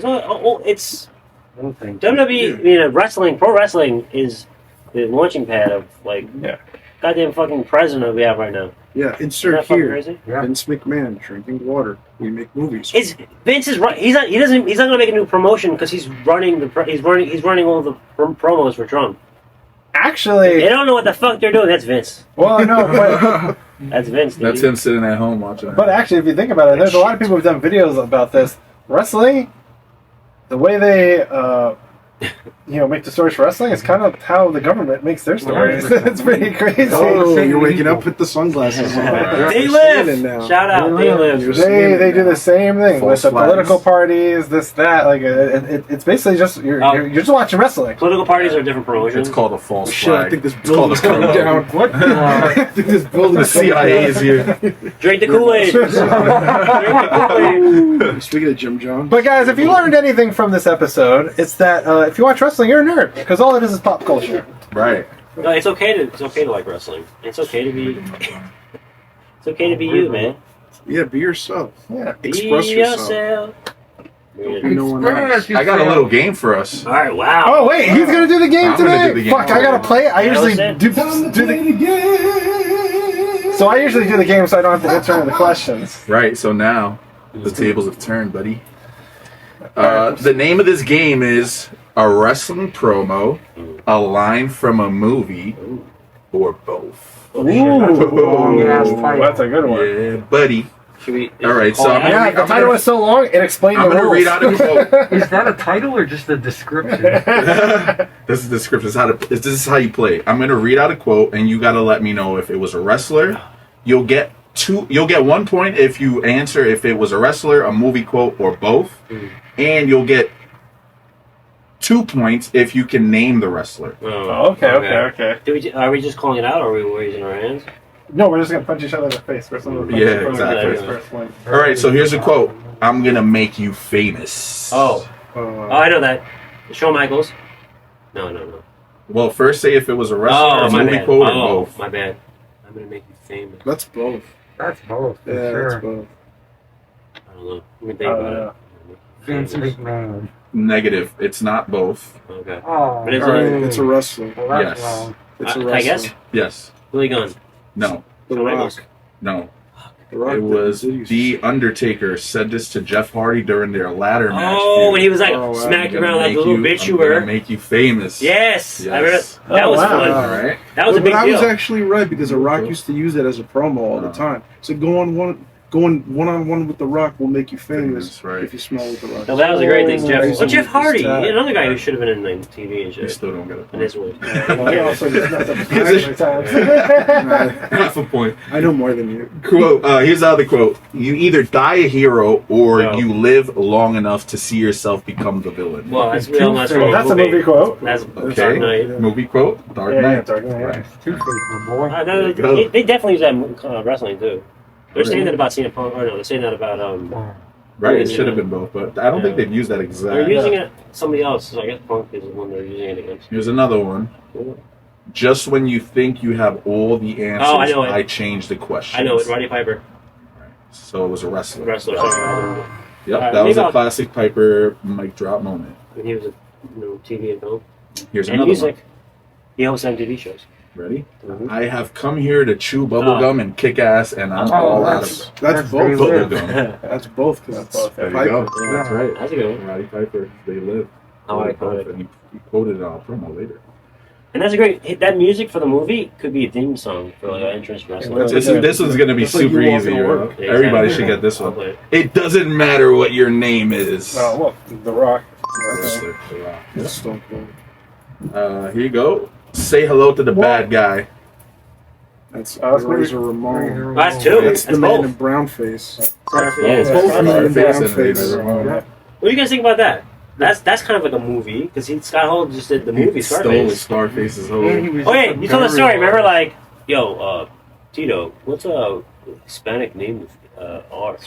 Speaker 3: It's
Speaker 6: One thing.
Speaker 3: WWE. You know, wrestling, pro wrestling is the launching pad of like goddamn fucking president we have right now.
Speaker 5: Yeah,
Speaker 3: Isn't
Speaker 5: insert
Speaker 3: that fucking
Speaker 5: here.
Speaker 3: crazy?
Speaker 6: Yeah.
Speaker 5: Vince McMahon drinking water. We make movies.
Speaker 3: It's Vince is right. He's not going to make a new promotion because he's running all the promos for Trump.
Speaker 4: Actually,
Speaker 3: They don't know what the fuck they're doing. That's Vince.
Speaker 4: well, no, but
Speaker 3: That's Vince. Dude.
Speaker 7: That's him sitting at home watching it.
Speaker 4: But actually, if you think about it, there's a lot of people who've done videos about this. Wrestling, the way they, make the stories for wrestling is kind of how the government makes their stories. It's pretty crazy.
Speaker 5: Oh, you're waking up with the sunglasses on.
Speaker 3: They
Speaker 5: You're
Speaker 3: live.
Speaker 5: seeing it now.
Speaker 3: Shout out, they live.
Speaker 5: You're
Speaker 4: They do the same thing
Speaker 7: False
Speaker 4: with the
Speaker 7: flags.
Speaker 4: political parties, this, that. Like, it's basically just, you're just watching wrestling.
Speaker 3: Political parties are different promotions.
Speaker 7: It's called a false
Speaker 5: Shit, I
Speaker 7: flag.
Speaker 5: think this
Speaker 7: It's called
Speaker 5: building's
Speaker 7: a
Speaker 5: coming
Speaker 7: promo.
Speaker 5: down. What? I think this
Speaker 7: The
Speaker 5: building's coming
Speaker 7: CIA is here.
Speaker 3: Drink the Kool-Aid. Drink the Kool-Aid.
Speaker 5: down. Speaking of Jim Jones.
Speaker 4: But guys, if you learned anything from this episode, it's that if you watch wrestling, you're a nerd because all it is pop culture.
Speaker 7: Right.
Speaker 3: No, it's okay to like wrestling. It's okay to be. It's okay to be you, man.
Speaker 5: Yeah, be yourself.
Speaker 4: Yeah.
Speaker 5: Express
Speaker 3: Be
Speaker 5: yourself.
Speaker 3: yourself.
Speaker 5: No one else.
Speaker 7: I got a little game for us.
Speaker 3: All right. Wow.
Speaker 4: Oh wait, he's gonna do the game
Speaker 7: I'm gonna
Speaker 4: today.
Speaker 7: do the game.
Speaker 4: Fuck, I gotta play it. I
Speaker 3: Yeah,
Speaker 4: usually
Speaker 3: that's
Speaker 4: do the. So I usually do the game so I don't have to answer any of the questions.
Speaker 7: Right, so now the tables have turned, buddy. The name of this game is a wrestling promo, a line from a movie, or both.
Speaker 6: Long-ass title.
Speaker 4: That's a good one.
Speaker 7: Yeah, buddy.
Speaker 3: Should we?
Speaker 7: All right, so I'm
Speaker 4: Yeah, the title is so long, it explained
Speaker 7: I'm
Speaker 4: the
Speaker 7: gonna
Speaker 4: rules.
Speaker 7: read out a quote.
Speaker 6: Is that a title or just a description?
Speaker 7: This is the script. This is how you play. I'm gonna read out a quote, and you gotta let me know if it was a wrestler. You'll get 1 point if you answer if it was a wrestler, a movie quote, or both, and you'll get 2 points if you can name the wrestler.
Speaker 4: Oh, okay.
Speaker 3: Are we just calling it out, or are we raising our hands?
Speaker 4: No, we're just gonna punch each other in the face. First one.
Speaker 7: Yeah, exactly.
Speaker 4: First one.
Speaker 7: All right, so here's a quote. I'm gonna make you famous.
Speaker 3: Oh, I know that. Shawn Michaels. No.
Speaker 7: Well, first say if it was a wrestler, a
Speaker 3: my
Speaker 7: movie
Speaker 3: bad.
Speaker 7: quote, or both.
Speaker 3: My bad. I'm gonna make you famous.
Speaker 5: That's both.
Speaker 6: That's both. For
Speaker 5: Yeah,
Speaker 6: sure.
Speaker 5: that's both.
Speaker 3: I don't know. Let me think about it.
Speaker 6: Vince McMahon.
Speaker 7: Negative. It's not both.
Speaker 3: Okay.
Speaker 6: Oh,
Speaker 3: But is
Speaker 5: All right,
Speaker 3: it?
Speaker 5: it's a wrestler.
Speaker 6: well, that's
Speaker 7: Yes.
Speaker 6: wrong.
Speaker 5: It's a
Speaker 3: I
Speaker 5: wrestler.
Speaker 3: guess.
Speaker 7: Yes.
Speaker 3: Billy Gunn.
Speaker 7: No.
Speaker 5: The
Speaker 3: Shawn
Speaker 5: Rock.
Speaker 3: Michaels.
Speaker 7: No.
Speaker 5: The Rock
Speaker 7: It was
Speaker 5: did.
Speaker 7: The Undertaker said this to Jeff Hardy during their ladder match.
Speaker 3: Oh,
Speaker 7: feud.
Speaker 3: when he was like
Speaker 5: Oh, wow.
Speaker 3: smacked
Speaker 7: I'm gonna
Speaker 3: around like a
Speaker 7: make
Speaker 3: little bitch you
Speaker 7: I'm gonna
Speaker 3: were.
Speaker 7: make you famous.
Speaker 3: Yes,
Speaker 7: Yes.
Speaker 3: I read it. That
Speaker 4: Oh,
Speaker 3: was
Speaker 4: wow.
Speaker 3: fun.
Speaker 7: All right.
Speaker 3: That was a
Speaker 5: But
Speaker 3: big
Speaker 5: I was
Speaker 3: deal.
Speaker 5: actually right because The Rock used to use it as a promo all the time. So going one-on-one with The Rock will make you famous
Speaker 7: Famous, right.
Speaker 5: if you smell with The Rock.
Speaker 3: No, that was a great thing, Jeff.
Speaker 5: Crazy
Speaker 3: Well, Jeff Hardy,
Speaker 5: movie.
Speaker 3: another guy who should have been in like, TV and
Speaker 7: You
Speaker 3: shit.
Speaker 7: still don't get a
Speaker 3: And
Speaker 7: point.
Speaker 3: his voice.
Speaker 4: Well, he also just messed up his
Speaker 7: Is
Speaker 4: time
Speaker 7: it-
Speaker 4: times.
Speaker 7: Half a point.
Speaker 5: I know more than you.
Speaker 7: Quote. Here's the other quote. You either die a hero or
Speaker 3: No.
Speaker 7: you live long enough to see yourself become the villain.
Speaker 3: Well, that's real. That's from
Speaker 4: That's a movie quote.
Speaker 3: That's
Speaker 7: Okay.
Speaker 3: Dark Knight.
Speaker 7: Movie quote. Dark
Speaker 4: Yeah,
Speaker 7: Knight.
Speaker 4: Dark Knight.
Speaker 7: Right.
Speaker 6: Two-Face, my boy.
Speaker 3: They definitely use that in wrestling too. They're saying that about Cena Punk. Or no, they're saying that about
Speaker 7: Right, it should have been both, but I don't think they've used that exact.
Speaker 3: They're using it somebody else. So I guess Punk is the one they're using it against.
Speaker 7: Here's another one. Just when you think you have all the answers,
Speaker 3: I know it.
Speaker 7: I change the question.
Speaker 3: I know it. Roddy Piper.
Speaker 7: So it was a wrestler.
Speaker 3: Wrestler. Sorry.
Speaker 7: Yep,
Speaker 3: Alright,
Speaker 7: that was
Speaker 3: maybe
Speaker 7: a
Speaker 3: I'll-
Speaker 7: classic Piper mic drop moment.
Speaker 3: When he was a TV and film.
Speaker 7: Here's
Speaker 3: And
Speaker 7: another
Speaker 3: music.
Speaker 7: one.
Speaker 3: He hosts MTV shows.
Speaker 7: Ready?
Speaker 3: Mhm.
Speaker 7: I have come here to chew bubblegum and kick ass, and I'm all out of
Speaker 5: That's both.
Speaker 7: bubblegum.
Speaker 5: That's both. 'Cause
Speaker 4: That's
Speaker 5: it's
Speaker 4: both.
Speaker 7: There you
Speaker 5: Piper.
Speaker 7: go. That's right.
Speaker 3: That's a good one.
Speaker 7: Roddy Piper, they live.
Speaker 3: Oh, I quote it.
Speaker 7: And he quoted it on a promo later.
Speaker 3: And that's a great. That music for the movie could be a theme song for like an entrance wrestling.
Speaker 4: That's
Speaker 7: This one's gonna be
Speaker 5: It's like
Speaker 7: super
Speaker 5: you walk
Speaker 7: easy.
Speaker 5: into
Speaker 7: Bro.
Speaker 5: work.
Speaker 3: Yeah,
Speaker 7: Everybody
Speaker 3: exactly.
Speaker 7: should get this
Speaker 3: I'll
Speaker 7: one.
Speaker 3: play it.
Speaker 7: It doesn't matter what your name is.
Speaker 4: Oh, well, The Rock.
Speaker 7: Wrestler, The Rock.
Speaker 5: That's Stone Cold.
Speaker 7: Here you go. Say hello to the bad guy.
Speaker 5: That's
Speaker 4: Oh, that's
Speaker 5: Razor Ramon.
Speaker 3: That's two.
Speaker 5: That's the
Speaker 3: That's
Speaker 5: man
Speaker 3: both.
Speaker 5: in brown face.
Speaker 3: Yeah, it's
Speaker 5: Both
Speaker 3: both.
Speaker 5: men in
Speaker 7: Face
Speaker 5: brown
Speaker 7: and
Speaker 5: face.
Speaker 7: Razor Ramon.
Speaker 5: Yeah.
Speaker 3: What do you guys think about that? That's kind of like a movie because Scott Hall just did the movie
Speaker 7: He stole
Speaker 3: Scarface.
Speaker 7: Scarface's whole.
Speaker 3: Oh yeah, you told the story. Remember, like, yo, Tito, what's a Hispanic name with R?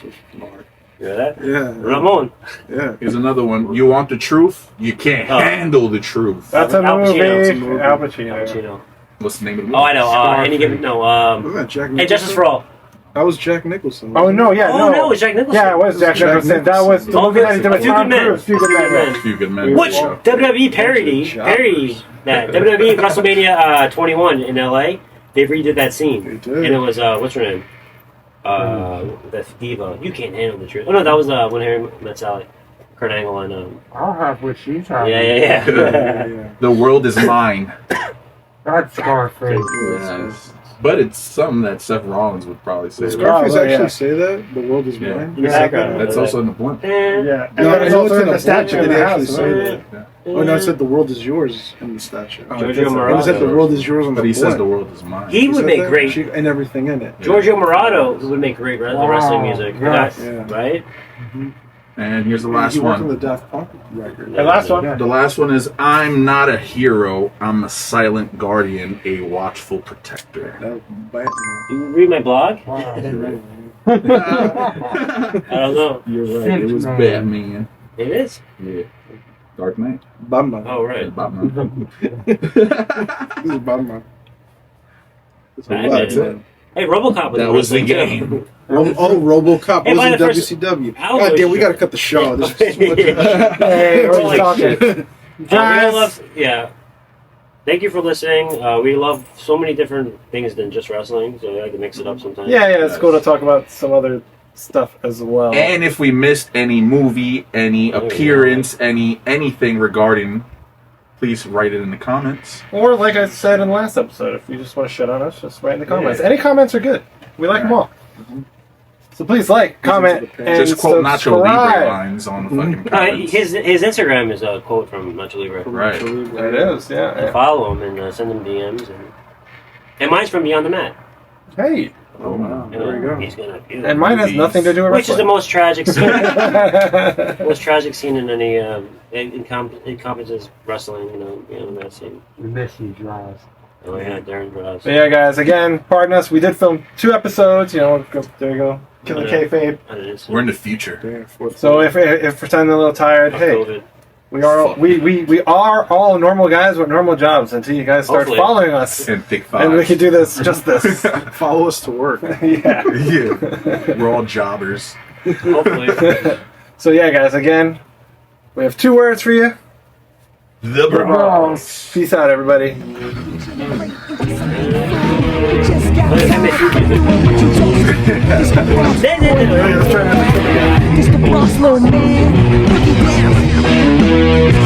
Speaker 3: You know that?
Speaker 5: Yeah.
Speaker 3: Ramon.
Speaker 5: Yeah.
Speaker 7: Here's another one. You want the truth? You can't
Speaker 3: Oh.
Speaker 7: handle the truth.
Speaker 4: That's a
Speaker 3: Al
Speaker 4: movie.
Speaker 3: Pacino.
Speaker 4: Al Pacino.
Speaker 3: Al Pacino.
Speaker 7: What's the name of the movie?
Speaker 3: Oh, I know. Any given
Speaker 5: Wasn't that Jack Nicholson?
Speaker 3: Hey, Justice for All.
Speaker 5: That was Jack Nicholson.
Speaker 4: Oh no, yeah,
Speaker 3: Oh
Speaker 4: no.
Speaker 3: no, it was Jack Nicholson.
Speaker 4: Yeah, it was Jack
Speaker 5: Jack
Speaker 4: Nicholson. That was the
Speaker 3: Oh,
Speaker 4: movie that he did with
Speaker 3: Few Good
Speaker 4: Tom
Speaker 3: Men.
Speaker 4: Cruise. Few Good
Speaker 3: Few Good
Speaker 4: Men.
Speaker 3: Men.
Speaker 7: Few Good Men.
Speaker 3: Which
Speaker 7: Yeah.
Speaker 3: WWE parody that WWE WrestleMania 21 in LA, they redid that scene,
Speaker 5: They did.
Speaker 3: and it was what's her name, the diva. You can't handle the truth. Oh no, that was when Harry met Sally, Kurt Angle, and
Speaker 6: I'll have what she's having.
Speaker 3: yeah.
Speaker 5: Yeah.
Speaker 7: The world is mine.
Speaker 6: That's Scarface.
Speaker 7: Yes. But it's something that Seth Rollins would probably say.
Speaker 5: Does Scarface
Speaker 4: Oh, yeah.
Speaker 5: actually say that? The world is
Speaker 7: Yeah.
Speaker 5: mine?
Speaker 3: Yeah.
Speaker 7: That's also in the blunt.
Speaker 4: Yeah.
Speaker 5: No,
Speaker 4: And
Speaker 5: I
Speaker 4: it's
Speaker 5: know it's
Speaker 4: also
Speaker 5: in
Speaker 4: in
Speaker 5: the
Speaker 4: the statue
Speaker 5: book,
Speaker 4: in
Speaker 5: they
Speaker 4: the
Speaker 5: actually
Speaker 4: house.
Speaker 5: say
Speaker 4: right?
Speaker 5: that. Oh no, I said the world is yours in the statue.
Speaker 3: Giorgio
Speaker 5: It
Speaker 3: Moroder.
Speaker 5: said the world is yours on the
Speaker 7: But he says the
Speaker 5: blunt.
Speaker 7: world is mine.
Speaker 3: He
Speaker 5: He
Speaker 3: would
Speaker 5: said
Speaker 3: make
Speaker 5: that?
Speaker 3: great.
Speaker 5: And everything in it.
Speaker 3: Giorgio Moroder would make great wrestling music.
Speaker 6: Yes.
Speaker 5: Yeah.
Speaker 3: Right?
Speaker 7: And here's the last
Speaker 5: He worked on
Speaker 7: one.
Speaker 5: the Daft Punk record.
Speaker 4: The last one.
Speaker 7: The last one is I'm not a hero. I'm a silent guardian, a watchful protector.
Speaker 5: That was Batman.
Speaker 3: You read my blog?
Speaker 6: Wow.
Speaker 3: I don't know.
Speaker 7: You're right. It was
Speaker 6: Man.
Speaker 7: Batman.
Speaker 3: It is.
Speaker 7: Yeah. Dark Knight.
Speaker 5: Batman.
Speaker 3: Oh right.
Speaker 7: Batman.
Speaker 5: This is Batman.
Speaker 3: Batman.
Speaker 7: That's it.
Speaker 3: Hey, RoboCop was
Speaker 7: That
Speaker 3: in
Speaker 7: was the
Speaker 3: wrestling, too.
Speaker 7: game.
Speaker 5: RoboCop
Speaker 3: Hey,
Speaker 5: was
Speaker 3: by
Speaker 5: in
Speaker 3: the first-
Speaker 5: WCW.
Speaker 3: How
Speaker 5: God damn, we
Speaker 3: was-
Speaker 5: gotta cut the show. This is too much.
Speaker 4: Hey, we're
Speaker 3: Holy
Speaker 4: talking.
Speaker 3: We
Speaker 4: Guys,
Speaker 3: love, yeah. Thank you for listening. We love so many different things than just wrestling, so we like to mix it up sometimes.
Speaker 4: yeah, it's cool to talk about some other stuff as well.
Speaker 7: And if we missed any movie, any appearance, anything regarding, please write it in the comments.
Speaker 4: Or like I said in the last episode, if you just want to shit on us, just write in the comments. Any comments are good. We like them all. So please like, comment, and
Speaker 7: Just quote Nacho Libre
Speaker 4: subscribe.
Speaker 7: lines on the fucking comments.
Speaker 3: His Instagram is a quote from Nacho Libre.
Speaker 7: Right.
Speaker 4: It is, yeah.
Speaker 3: Follow him and send him DMs. And mine's from Beyond the Mat.
Speaker 4: Hey,
Speaker 7: Oh, wow.
Speaker 5: There you go.
Speaker 3: He's gonna do
Speaker 4: and mine has nothing to do with
Speaker 3: Which is the
Speaker 4: wrestling.
Speaker 3: most tragic scene. Most tragic scene in any encompasses wrestling. Beyond the Mat scene.
Speaker 6: We miss you, guys.
Speaker 3: Oh yeah, Darren Dross.
Speaker 4: But yeah, guys, again, pardon us. We did film 2 episodes. There you go. Killing kayfabe.
Speaker 7: We're in the future.
Speaker 5: Yeah, fourth
Speaker 4: So if we're sounding a little tired, hey,
Speaker 3: COVID.
Speaker 4: we are all normal guys with normal jobs until you guys start
Speaker 3: Hopefully.
Speaker 4: following us,
Speaker 7: And thick
Speaker 4: and we
Speaker 7: fives.
Speaker 4: can do this just this.
Speaker 5: follow us to work.
Speaker 4: Yeah.
Speaker 7: Yeah. We're all jobbers.
Speaker 3: Hopefully.
Speaker 4: So yeah, guys, again, we have 2 words for you.
Speaker 7: The
Speaker 6: Bronx.
Speaker 4: Peace out, everybody.
Speaker 2: It's the Bronx, little man. Boogie down.